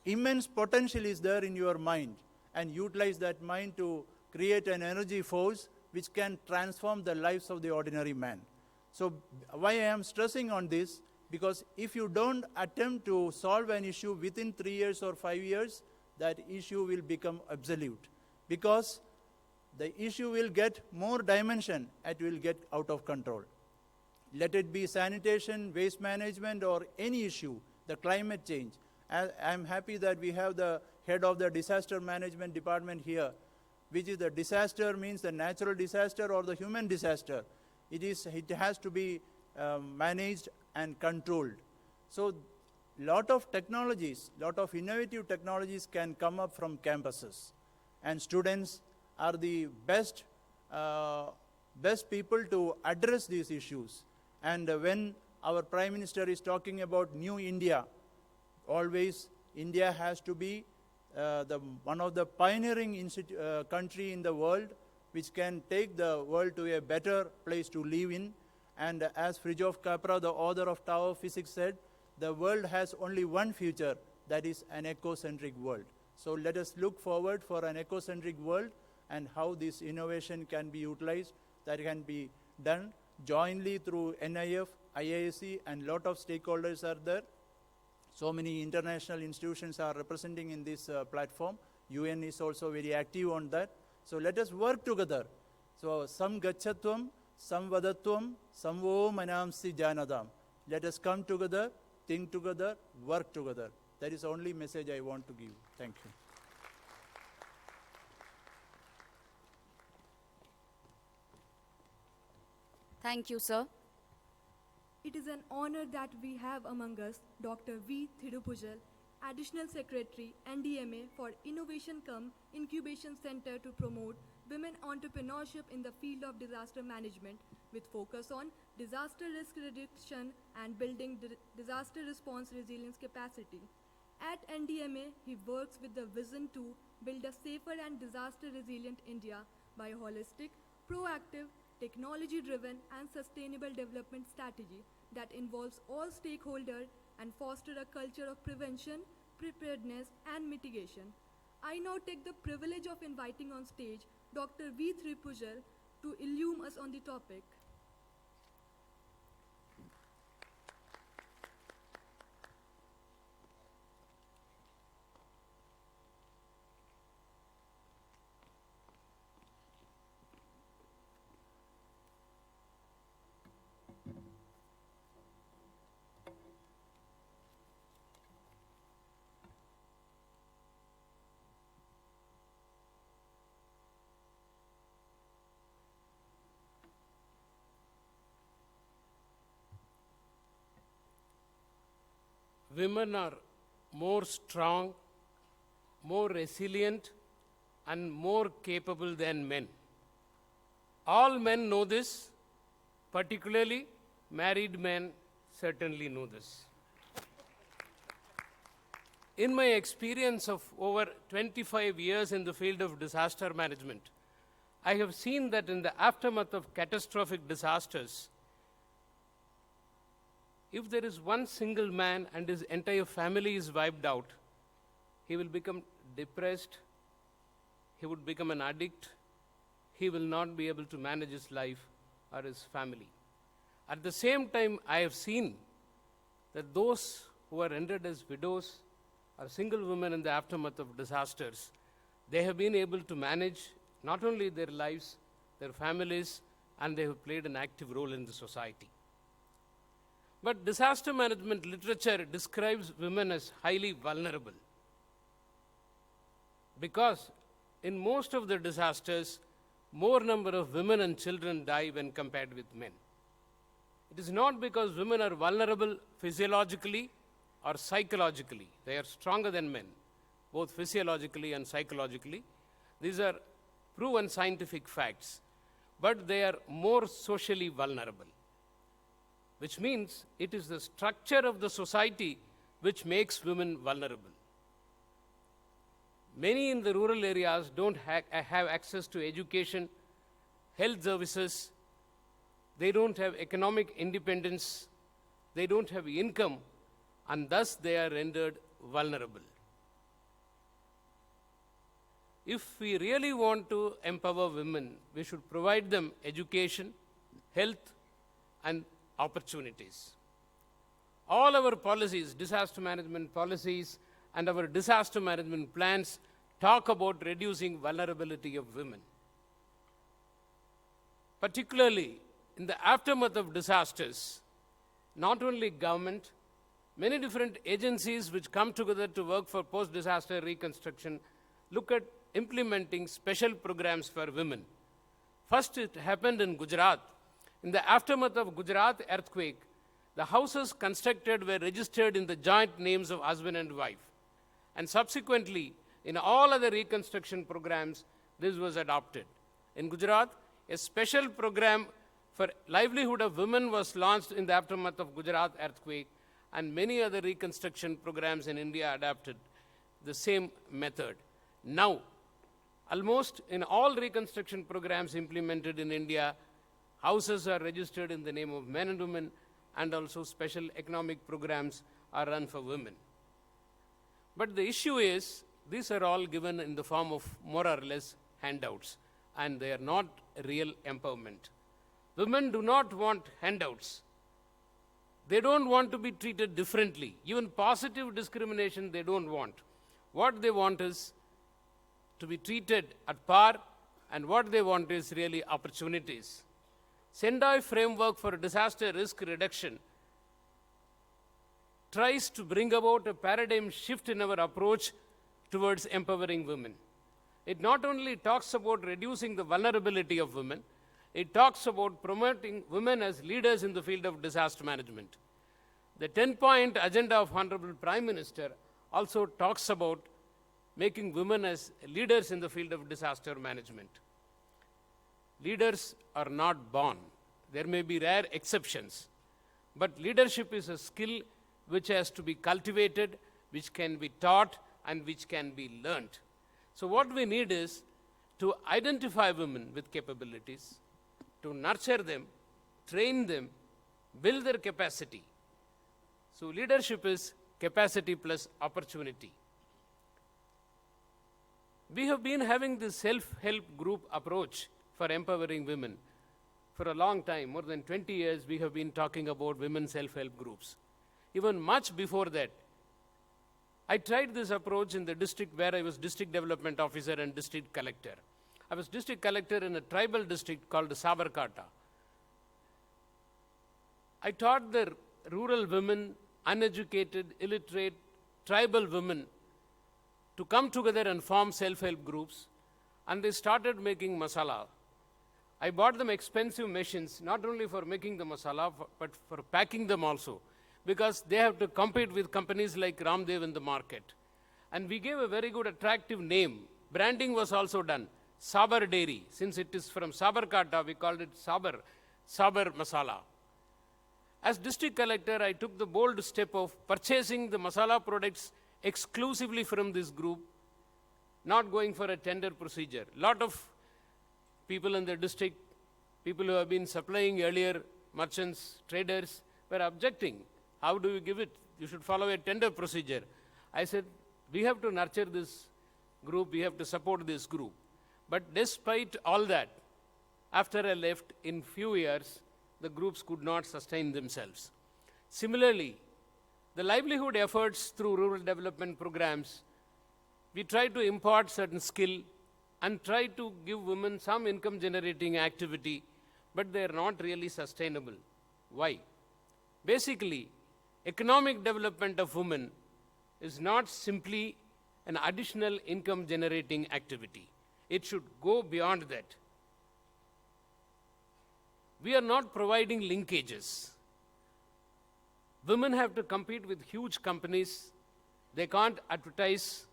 Immense potential is there in your mind, and utilize that mind to create an energy force which can transform the lives of the ordinary man. So why I am stressing on this, because if you don't attempt to solve an issue within 3 years or 5 years, that issue will become obsolete. Because the issue will get more dimension and will get out of control. Let it be sanitation, waste management, or any issue, the climate change. I'm happy that we have the head of the disaster management department here, which is the disaster means the natural disaster or the human disaster. It has to be managed and controlled. So lot of technologies, lot of innovative technologies can come up from campuses. And students are the best people to address these issues. And when our Prime Minister is talking about New India, always India has to be one of the pioneering country in the world which can take the world to a better place to live in. And as Fritjof Capra, the author of Tower of Physics, said, the world has only one future, that is an ecocentric world. So let us look forward for an ecocentric world and how this innovation can be utilized, that can be done jointly through NIF, IISc, and lot of stakeholders are there. So many international institutions are representing in this platform. UN is also very active on that. So let us work together. So sam gachatvam, sam vadatvam, samvo manamsi janadam. Let us come together, think together, work together. That is the only message I want to give. Thank you. Thank you, sir. It is an honor that we have among us Dr. V. Thirupuzzuha, Additional Secretary, NDMA for Incubation Center to promote women entrepreneurship in the field of disaster management with focus on disaster risk reduction and building disaster response resilience capacity. At NDMA, he works with the vision to build a safer and disaster resilient India by a holistic, proactive, technology-driven and sustainable development strategy that involves all stakeholders and foster a culture of prevention, preparedness and mitigation. I now take the privilege of inviting on stage Dr. V. Thirupuzzuha to illume us on the topic. Women are more strong, more resilient, and more capable than men. All men know this, particularly married men certainly know this. In my experience of over 25 years in the field of disaster management, I have seen that in the aftermath of catastrophic disasters, if there is one single man and his entire family is wiped out, he will become depressed, he would become an addict, he will not be able to manage his life or his family. At the same time, I have seen that those who are rendered as widows or single women in the aftermath of disasters, they have been able to manage not only their lives, their families, and they have played an active role in the society. But disaster management literature describes women as highly vulnerable because in most of the disasters, more number of women and children die when compared with men. It is not because women are vulnerable physiologically or psychologically. They are stronger than men, both physiologically and psychologically. These are proven scientific facts, but they are more socially vulnerable, which means it is the structure of the society which makes women vulnerable. Many in the rural areas don't have access to education, health services, they don't have economic independence, they don't have income, and thus they are rendered vulnerable. If we really want to empower women, we should provide them education, health, and opportunities. All our policies, disaster management policies, and our disaster management plans talk about reducing vulnerability of women. particularly in the aftermath of disasters, not only government, many different agencies which come together to work for post-disaster reconstruction look at implementing special programs for women. First, it happened in Gujarat. In the aftermath of Gujarat earthquake, the houses constructed were registered in the joint names of husband and wife. And subsequently, in all other reconstruction programs, this was adopted. In Gujarat, a special program for livelihood of women was launched in the aftermath of Gujarat earthquake, and many other reconstruction programs in India adapted the same method. Now, almost in all reconstruction programs implemented in India, houses are registered in the name of men and women, and also special economic programs are run for women. But the issue is, these are all given in the form of more or less handouts, and they are not real empowerment. Women do not want handouts. They don't want to be treated differently. Even positive discrimination they don't want. What they want is to be treated at par, and what they want is really opportunities. Sendai framework for disaster risk reduction tries to bring about a paradigm shift in our approach towards empowering women. It not only talks about reducing the vulnerability of women, it talks about promoting women as leaders in the field of disaster management. The 10-point agenda of Honorable Prime Minister also talks about making women as leaders in the field of disaster management. Leaders are not born. There may be rare exceptions, but leadership is a skill which has to be cultivated, which can be taught, and which can be learnt. So what we need is to identify women with capabilities, to nurture them, train them, build their capacity. So leadership is capacity plus opportunity. We have been having this self-help group approach for empowering women for a long time. More than 20 years we have been talking about women self-help groups. Even much before that, I tried this approach in the district where I was district development officer and district collector. I was district collector in a tribal district called Sabarkata. I taught the rural women, uneducated, illiterate, tribal women to come together and form self-help groups, and they started making masala. I bought them expensive machines, not only for making the masala, but for packing them also, because they have to compete with companies like Ramdev in the market. And we gave a very good attractive name. Branding was also done. Sabar Dairy. Since it is from Sabarkata, we called it Sabar Masala. As district collector, I took the bold step of purchasing the masala products exclusively from this group, not going for a tender procedure. Lot of people in the district, people who have been supplying earlier, merchants, traders, were objecting. How do you give it? You should follow a tender procedure. I said, we have to nurture this group, we have to support this group. But despite all that, after I left, in few years, the groups could not sustain themselves. Similarly, the livelihood efforts through rural development programs, we try to impart certain skill and try to give women some income generating activity, but they are not really sustainable. Why? Basically, economic development of women is not simply an additional income generating activity. It should go beyond that. We are not providing linkages. Women have to compete with huge companies. They can't advertise.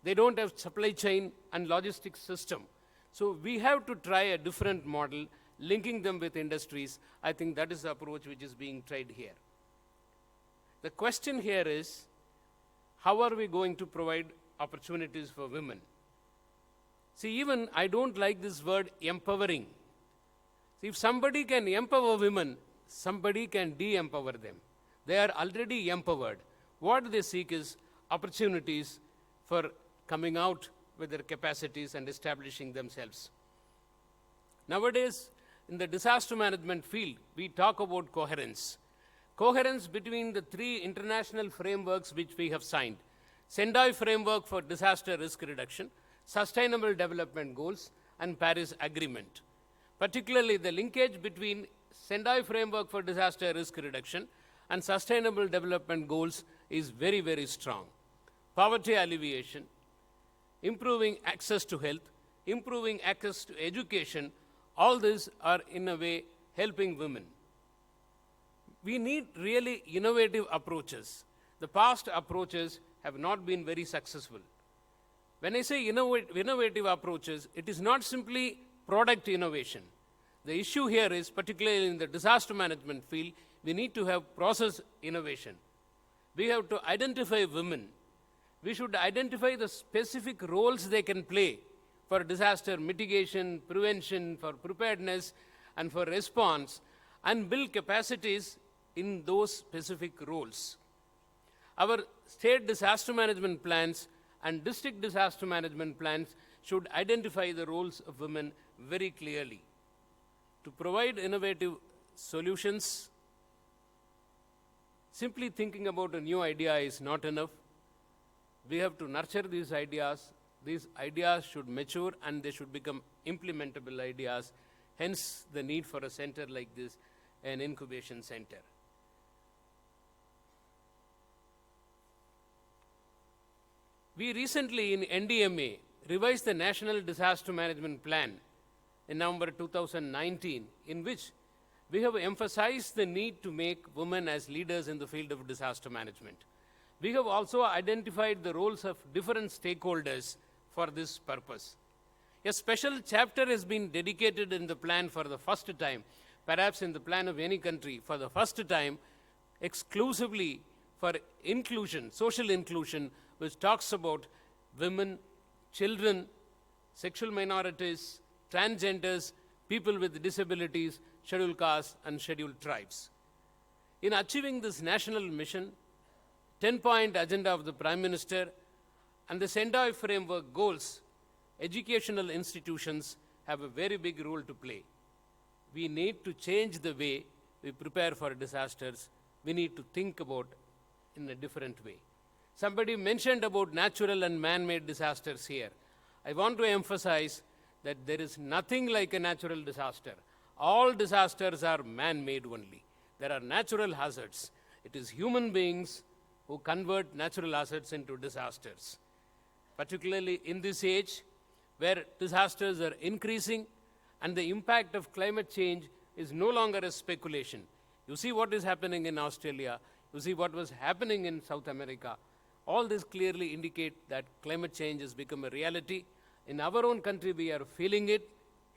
They don't have supply chain and logistics system. So we have to try a different model, linking them with industries. I think that is the approach which is being tried here. The question here is, how are we going to provide opportunities for women? See, even I don't like this word empowering. See, if somebody can empower women, somebody can de-empower them. They are already empowered. What they seek is opportunities for coming out with their capacities and establishing themselves. Nowadays, in the disaster management field, we talk about coherence. Coherence between the three international frameworks which we have signed. Sendai Framework for Disaster Risk Reduction, Sustainable Development Goals, and Paris Agreement. particularly the linkage between Sendai Framework for Disaster Risk Reduction and Sustainable Development Goals is very, very strong. Poverty alleviation, improving access to health, improving access to education, all these are in a way helping women. We need really innovative approaches. The past approaches have not been very successful. When I say innovative approaches, it is not simply product innovation. The issue here is, particularly in the disaster management field, we need to have process innovation. We have to identify women. We should identify the specific roles they can play for disaster mitigation, prevention, for preparedness, and for response, and build capacities in those specific roles. Our state disaster management plans and district disaster management plans should identify the roles of women very clearly. To provide innovative solutions, simply thinking about a new idea is not enough. We have to nurture these ideas. These ideas should mature and they should become implementable ideas. Hence, the need for a center like this, an incubation center. We recently in NDMA revised the National Disaster Management Plan in November 2019, in which we have emphasized the need to make women as leaders in the field of disaster management. We have also identified the roles of different stakeholders for this purpose. A special chapter has been dedicated in the plan for the first time, perhaps in the plan of any country, for the first time, exclusively for inclusion, social inclusion, which talks about women, children, sexual minorities, transgenders, people with disabilities, scheduled castes, and scheduled tribes. In achieving this national mission, 10-point agenda of the Prime Minister, and the Sendai Framework goals, educational institutions have a very big role to play. We need to change the way we prepare for disasters. We need to think about in a different way. Somebody mentioned about natural and man-made disasters here. I want to emphasize that there is nothing like a natural disaster. All disasters are man-made only. There are natural hazards. It is human beings who convert natural hazards into disasters. Particularly in this age, where disasters are increasing and the impact of climate change is no longer a speculation. You see what is happening in Australia. You see what was happening in South America. All this clearly indicate that climate change has become a reality. In our own country, we are feeling it.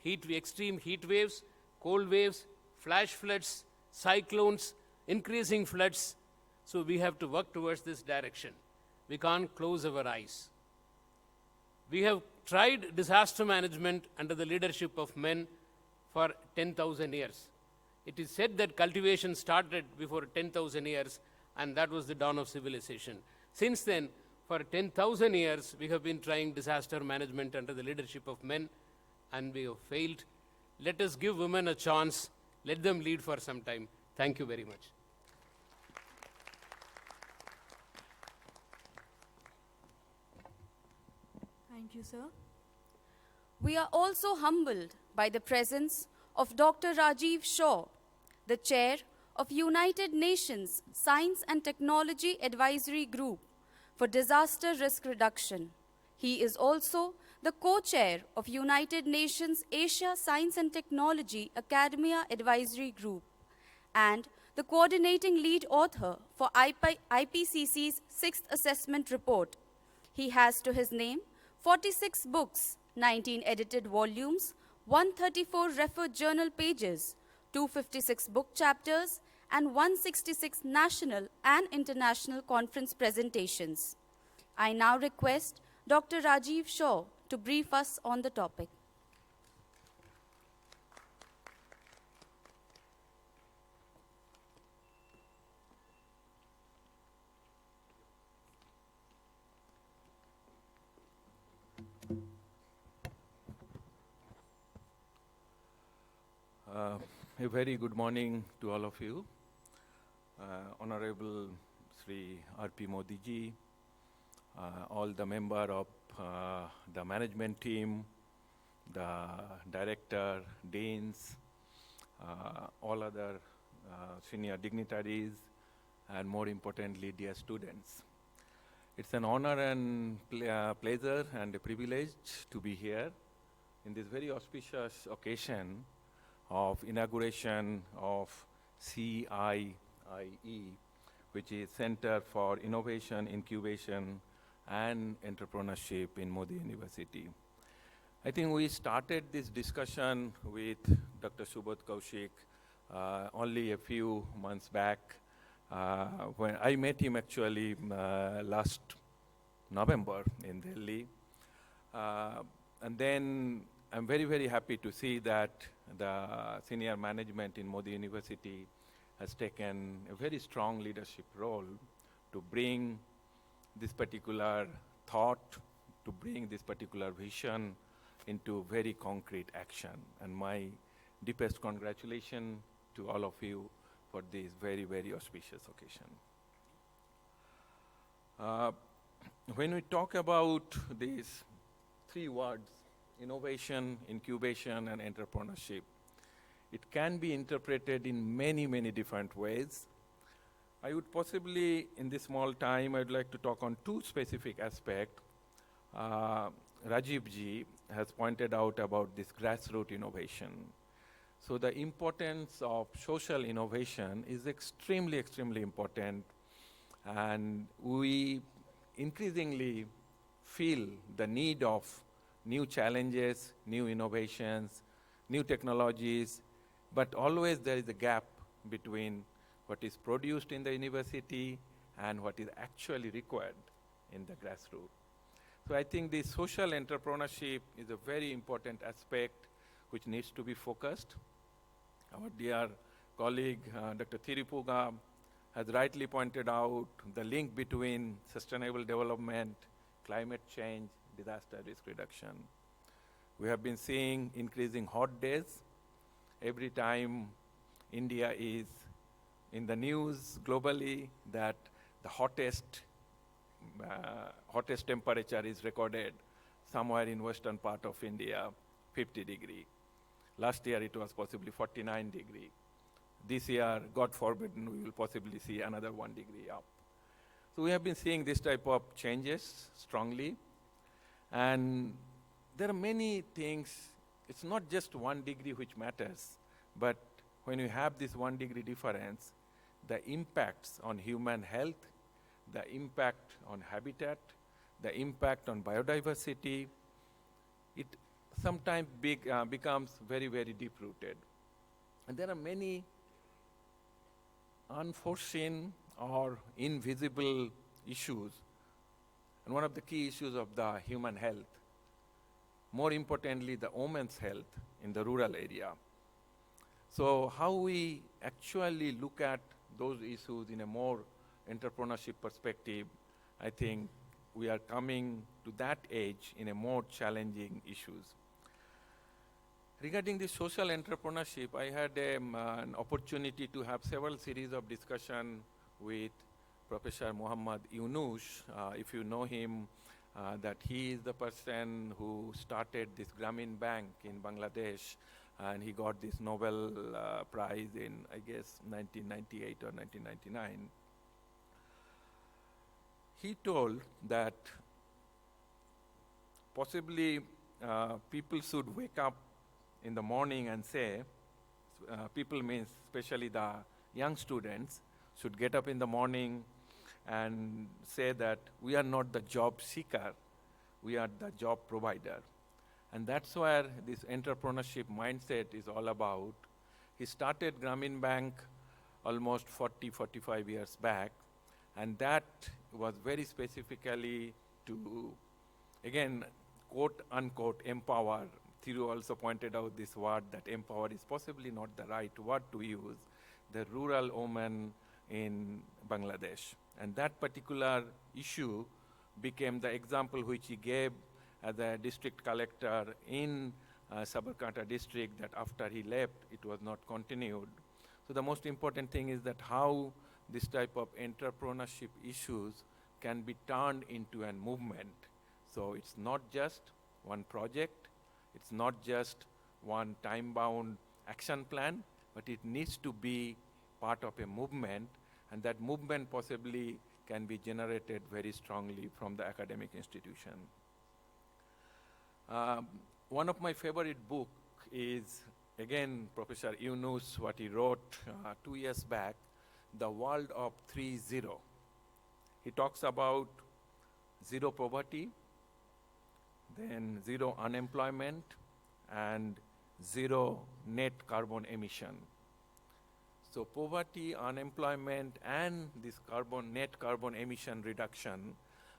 Extreme heat waves, cold waves, flash floods, cyclones, increasing floods. So we have to work towards this direction. We can't close our eyes. We have tried disaster management under the leadership of men for 10,000 years. It is said that cultivation started before 10,000 years, and that was the dawn of civilization. Since then, for 10,000 years, we have been trying disaster management under the leadership of men, and we have failed. Let us give women a chance. Let them lead for some time. Thank you very much. Thank you, sir. We are also humbled by the presence of Dr. Rajiv Shaw, the chair of United Nations Science and Technology Advisory Group for Disaster Risk Reduction. He is also the co-chair of United Nations Asia Science and Technology Academia Advisory Group and the coordinating lead author for IPCC's 6th Assessment Report. He has to his name 46 books, 19 edited volumes, 134 referred journal pages, 256 book chapters, and 166 national and international conference presentations. I now request Dr. Rajiv Shaw to brief us on the topic. A very good morning to all of you. Honorable Sri R.P. Mody ji, all the member of the management team, the director, deans, all other senior dignitaries, and more importantly, dear students. It's an honor and pleasure and a privilege to be here in this very auspicious occasion of inauguration of CIIE, which is Center for Innovation, Incubation and Entrepreneurship in Mody University. I think we started this discussion with Dr. Subodh Kaushik only a few months back when I met him actually last November in Delhi. And then I'm very, very happy to see that the senior management in Mody University has taken a very strong leadership role to bring this particular thought, to bring this particular vision into very concrete action. And my deepest congratulations to all of you for this very, very auspicious occasion. When we talk about these three words, innovation, incubation, and entrepreneurship, it can be interpreted in many, many different ways. I would possibly, in this small time, I'd like to talk on two specific aspects. Rajib ji has pointed out about this grassroots innovation. So the importance of social innovation is extremely, extremely important. And we increasingly feel the need of new challenges, new innovations, new technologies, but always there is a gap between what is produced in the university and what is actually required in the grassroots. So I think the social entrepreneurship is a very important aspect which needs to be focused. Our dear colleague, Dr. Thirupuzzuha, has rightly pointed out the link between sustainable development, climate change, disaster risk reduction. We have been seeing increasing hot days. Every time India is in the news globally that the hottest temperature is recorded somewhere in western part of India, 50 degree. Last year it was possibly 49 degree. This year, God forbid, we will possibly see another 1 degree up. So we have been seeing this type of changes strongly. And there are many things. It's not just 1 degree which matters, but when you have this 1 degree difference, the impacts on human health, the impact on habitat, the impact on biodiversity, it sometimes becomes very, very deep-rooted. And there are many unforeseen or invisible issues. And one of the key issues of the human health, more importantly, the women's health in the rural area. So how we actually look at those issues in a more entrepreneurship perspective, I think we are coming to that age in a more challenging issues. Regarding the social entrepreneurship, I had an opportunity to have several series of discussion with Professor Muhammad Yunus. If you know him, that he is the person who started this Grameen Bank in Bangladesh, and he got this Nobel Prize in, I guess, 1998 or 1999. He told that possibly people should wake up in the morning and say, people means especially the young students, should get up in the morning and say that we are not the job seeker, we are the job provider. And that's where this entrepreneurship mindset is all about. He started Grameen Bank almost 40, 45 years back, and that was very specifically to, again, quote unquote, empower. Thiru also pointed out this word that empower is possibly not the right word to use, the rural women in Bangladesh. And that particular issue became the example which he gave as a district collector in Sabarkantha district, that after he left, it was not continued. So the most important thing is that how this type of entrepreneurship issues can be turned into a movement. So it's not just one project, It's not just one time-bound action plan, but it needs to be part of a movement, and that movement possibly can be generated very strongly from the academic institution. One of my favorite book is, again, Professor Yunus, what he wrote 2 years back, The World of 3-0. He talks about zero poverty, then zero unemployment, and zero net carbon emission. So poverty, unemployment, and this net carbon emission reduction,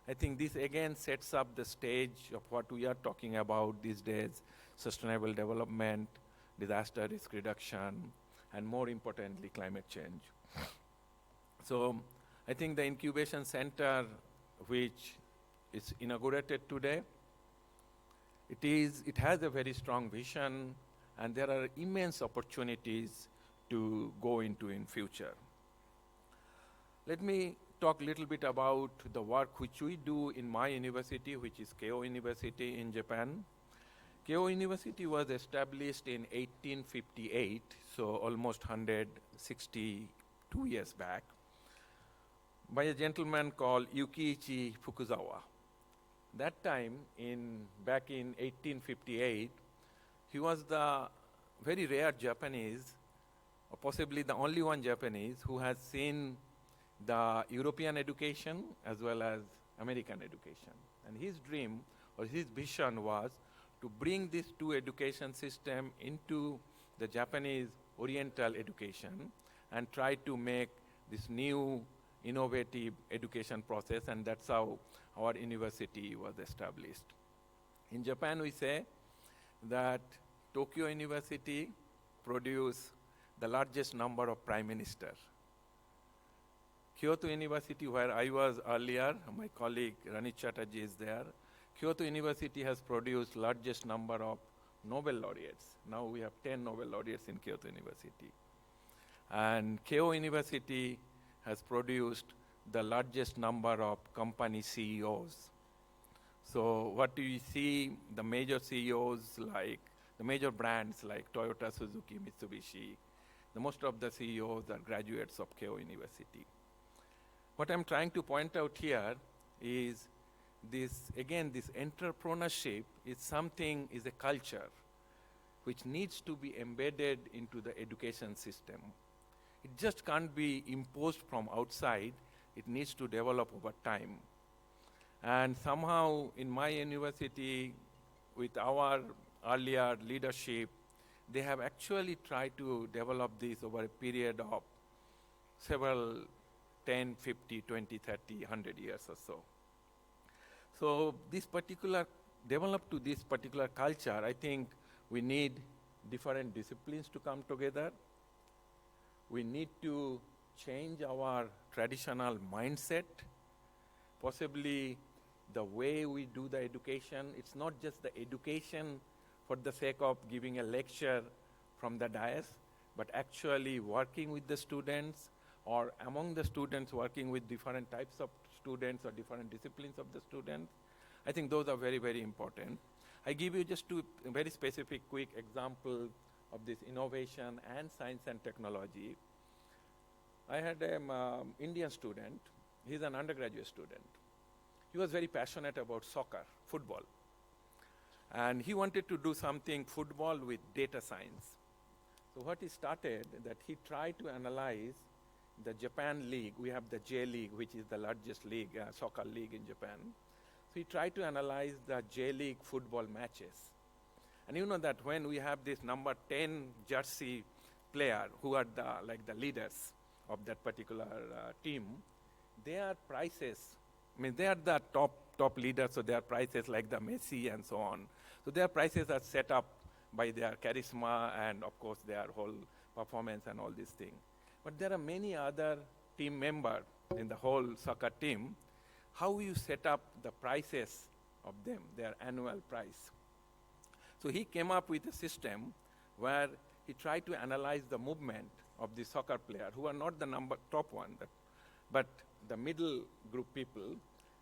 I think this again sets up the stage of what we are talking about these days: sustainable development, disaster risk reduction, and more importantly, climate change. So I think the incubation center, which is inaugurated today, it has a very strong vision, and there are immense opportunities to go into in future. Let me talk a little bit about the work which we do in my university, which is Keio University in Japan. Keio University was established in 1858, so almost 162 years back, by a gentleman called Yukiichi Fukuzawa. That time, back in 1858, he was the very rare Japanese, or possibly the only one Japanese, who has seen the European education as well as American education. And his dream or his vision was to bring these two education systems into the Japanese Oriental education and try to make this new innovative education process, and that's how our university was established. In Japan, we say that Tokyo University produced the largest number of prime ministers. Kyoto University, where I was earlier, my colleague Ranit Chatterjee is there. Kyoto University has produced largest number of Nobel laureates. Now we have 10 Nobel laureates in Kyoto University. And Keio University has produced the largest number of company CEOs. So what do you see? The major CEOs, like the major brands like Toyota, Suzuki, Mitsubishi, most of the CEOs are graduates of Keio University. What I'm trying to point out here is this entrepreneurship is a culture which needs to be embedded into the education system. It just can't be imposed from outside. It needs to develop over time. And somehow in my university, with our earlier leadership, they have actually tried to develop this over a period of several 10, 50, 20, 30, 100 years or so. So develop to this particular culture, I think we need different disciplines to come together. We need to change our traditional mindset, possibly the way we do the education. It's not just the education for the sake of giving a lecture from the dais, but actually working with the students, or among the students working with different types of students or different disciplines of the students. I think those are very, very important. I give you just two very specific quick examples of this innovation and science and technology. I had an Indian student. He's an undergraduate student. He was very passionate about soccer, football. And he wanted to do something football with data science. So what he started, that he tried to analyze the Japan League. We have the J League, which is the largest league, soccer league in Japan. So he tried to analyze the J League football matches. And you know that when we have this number 10 jersey player who are the leaders of that particular team, their prices, they are the top leaders, so their prices like the Messi and so on. So their prices are set up by their charisma and of course their whole performance and all these things. But there are many other team members in the whole soccer team. How you set up the prices of them, their annual price? So he came up with a system where he tried to analyze the movement of the soccer player, who are not the top one, but the middle group people.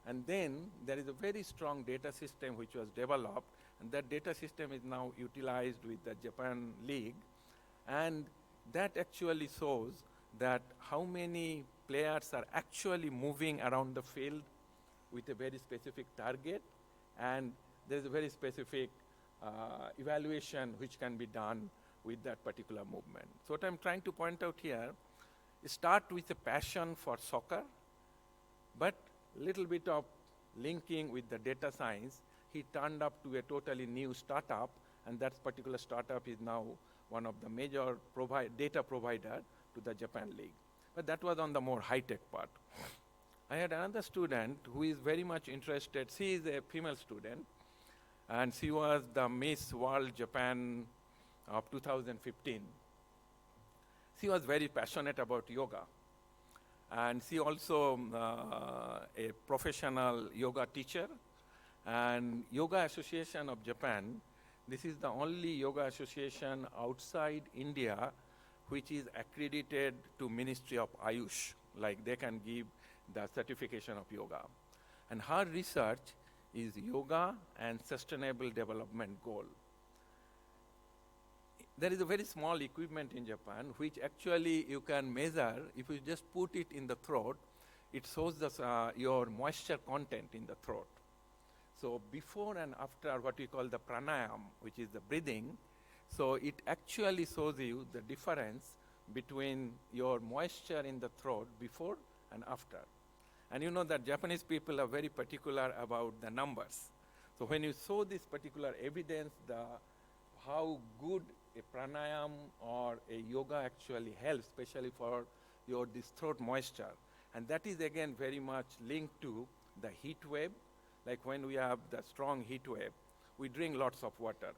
And then there is a very strong data system which was developed, And that data system is now utilized with the Japan League. And that actually shows that how many players are actually moving around the field with a very specific target, and there's a very specific evaluation which can be done with that particular movement. So what I'm trying to point out here is start with a passion for soccer, but little bit of linking with the data science. He turned up to a totally new startup, and that particular startup is now one of the major data provider to the Japan League. But that was on the more high-tech part. I had another student who is very much interested. She is a female student, and she was the Miss World Japan of 2015. She was very passionate about yoga. And she also a professional yoga teacher. And Yoga Association of Japan, this is the only yoga association outside India which is accredited to Ministry of Ayush, like they can give the certification of yoga. And her research is yoga and sustainable development goal. There is a very small equipment in Japan which actually you can measure. If you just put it in the throat, it shows your moisture content in the throat. So before and after what we call the pranayam, which is the breathing, so it actually shows you the difference between your moisture in the throat before and after. And you know that Japanese people are very particular about the numbers. So when you show this particular evidence, how good a pranayam or a yoga actually helps, especially for this throat moisture. And that is again very much linked to the heat wave. Like when we have the strong heat wave, we drink lots of water.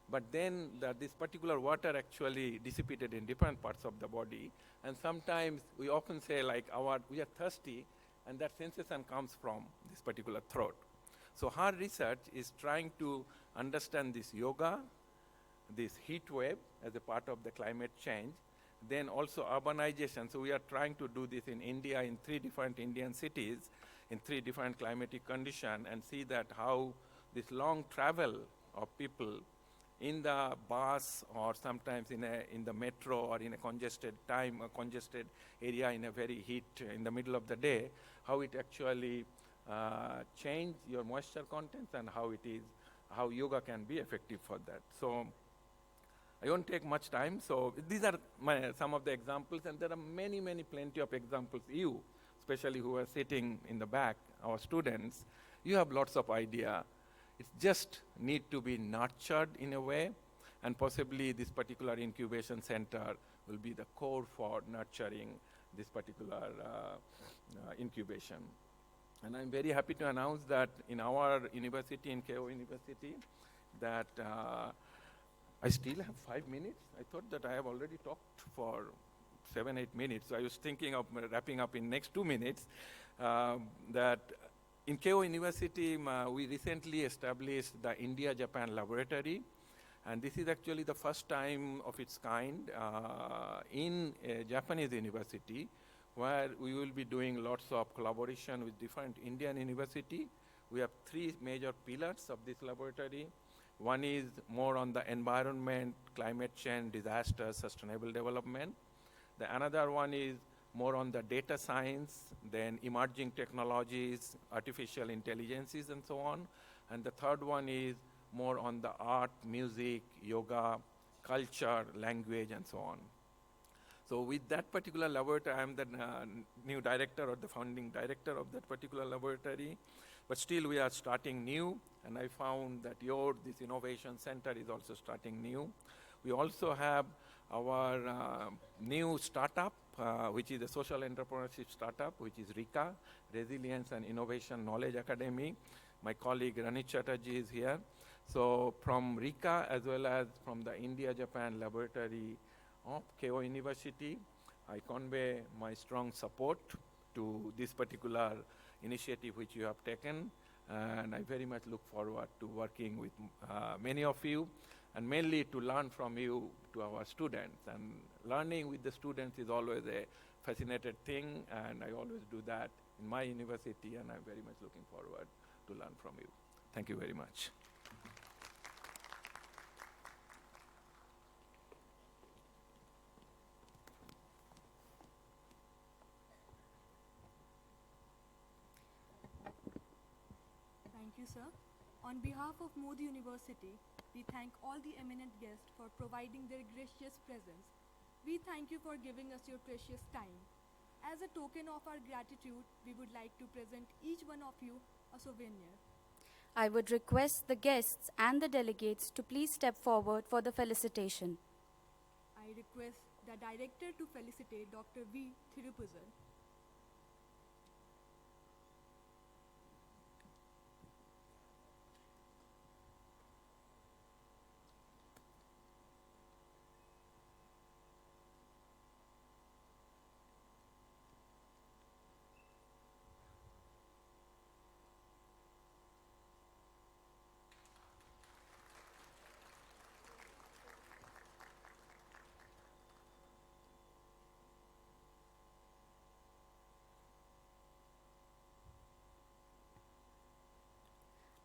But then this particular water actually dissipated in different parts of the body. And sometimes we often say like we are thirsty, and that sensation comes from this particular throat. So her research is trying to understand this yoga, this heat wave as a part of the climate change, then also urbanization. So we are trying to do this in India, in 3 different Indian cities, in 3 different climatic conditions, and see that how this long travel of people in the bus or sometimes in the metro or in a congested area in a very heat in the middle of the day, how it actually change your moisture contents and how yoga can be effective for that. So I won't take much time. So these are some of the examples, and there are many, plenty of examples. You, especially who are sitting in the back, our students, you have lots of idea. It just need to be nurtured in a way, and possibly this particular incubation center will be the core for nurturing this particular incubation. And I'm very happy to announce that in our university, in Keio University, that I still have 5 minutes. I thought that I have already talked for 7-8 minutes. So I was thinking of wrapping up in next 2 minutes. That in Keio University, we recently established the India-Japan Laboratory. And this is actually the first time of its kind in a Japanese university, where we will be doing lots of collaboration with different Indian universities. We have 3 major pillars of this laboratory. One is more on the environment, climate change, disaster, sustainable development. The another one is more on the data science, then emerging technologies, artificial intelligences, and so on. And the third one is more on the art, music, yoga, culture, language, and so on. So with that particular laboratory, I am the new director or the founding director of that particular laboratory. But still we are starting new, and I found that this innovation center is also starting new. We also have our new startup, which is a social entrepreneurship startup, which is RIKA, Resilience and Innovation Knowledge Academy. My colleague Ranit Chatterjee is here. So from RIKA as well as from the India-Japan Laboratory of Keio University, I convey my strong support to this particular initiative which you have taken, and I very much look forward to working with many of you, and mainly to learn from you, to our students. And learning with the students is always a fascinating thing, and I always do that in my university, and I'm very much looking forward to learn from you. Thank you very much. you, sir. On behalf of Mody University, we thank all the eminent guests for providing their gracious presence. We thank you for giving us your precious time. As a token of our gratitude, we would like to present each one of you a souvenir. I would request the guests and the delegates to please step forward for the felicitation. I request the director to felicitate Dr. V. Thirupuzzuha.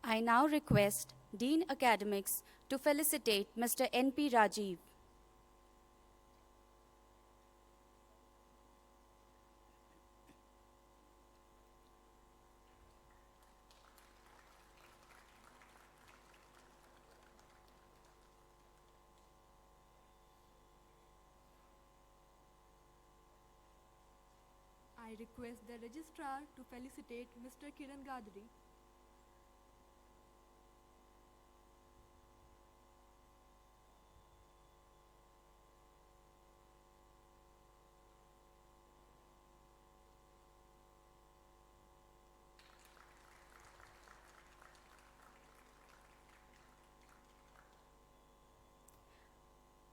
I now request Dean Academics to felicitate Mr. N.P. Rajive. I request the registrar to felicitate Mr. Kiran Gadhari.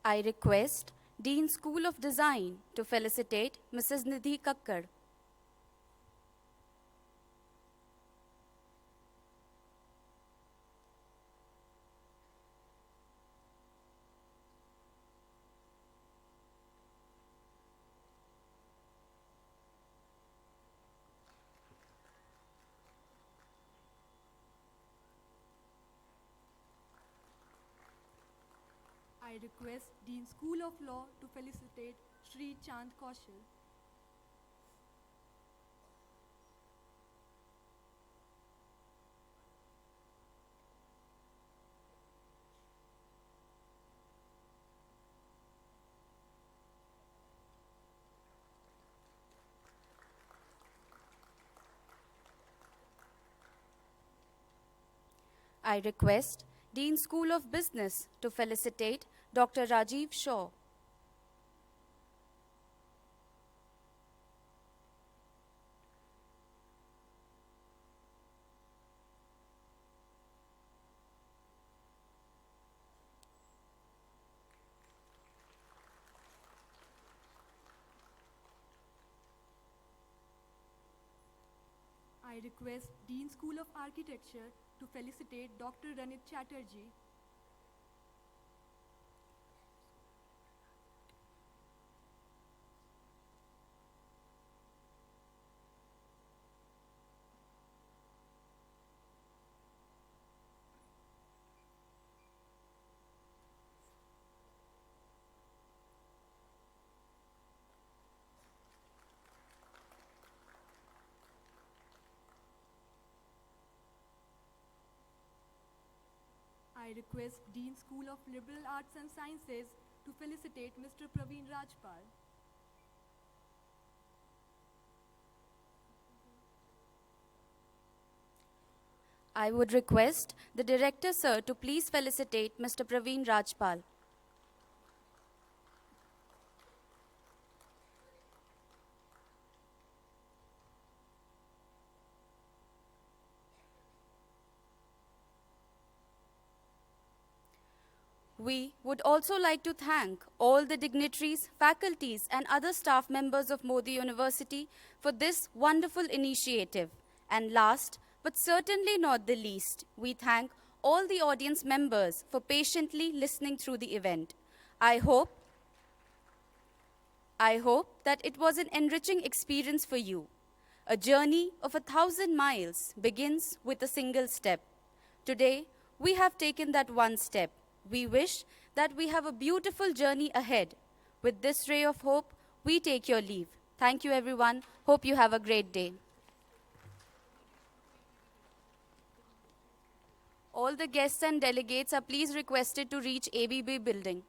I request Dean School of Design to felicitate Mrs. Nidhi Kakkad. I request Dean School of Law to felicitate Shri Chand Kaushil. I request Dean School of Business to felicitate Dr. Rajiv Shaw. I request Dean School of Architecture to felicitate Dr. Ranit Chatterjee. I request Dean School of Liberal Arts and Sciences to felicitate Mr. Pravin Rajpal. I would request the Director, sir, to please felicitate Mr. Pravin Rajpal. We would also like to thank all the dignitaries, faculties, and other staff members of Mody University for this wonderful initiative. And last, but certainly not the least, we thank all the audience members for patiently listening through the event. I hope that it was an enriching experience for you. A journey of 1,000 miles begins with a single step. Today, we have taken that one step. We wish that we have a beautiful journey ahead. With this ray of hope, we take your leave. Thank you, everyone. Hope you have a great day. all the guests and delegates are please requested to reach ABB building.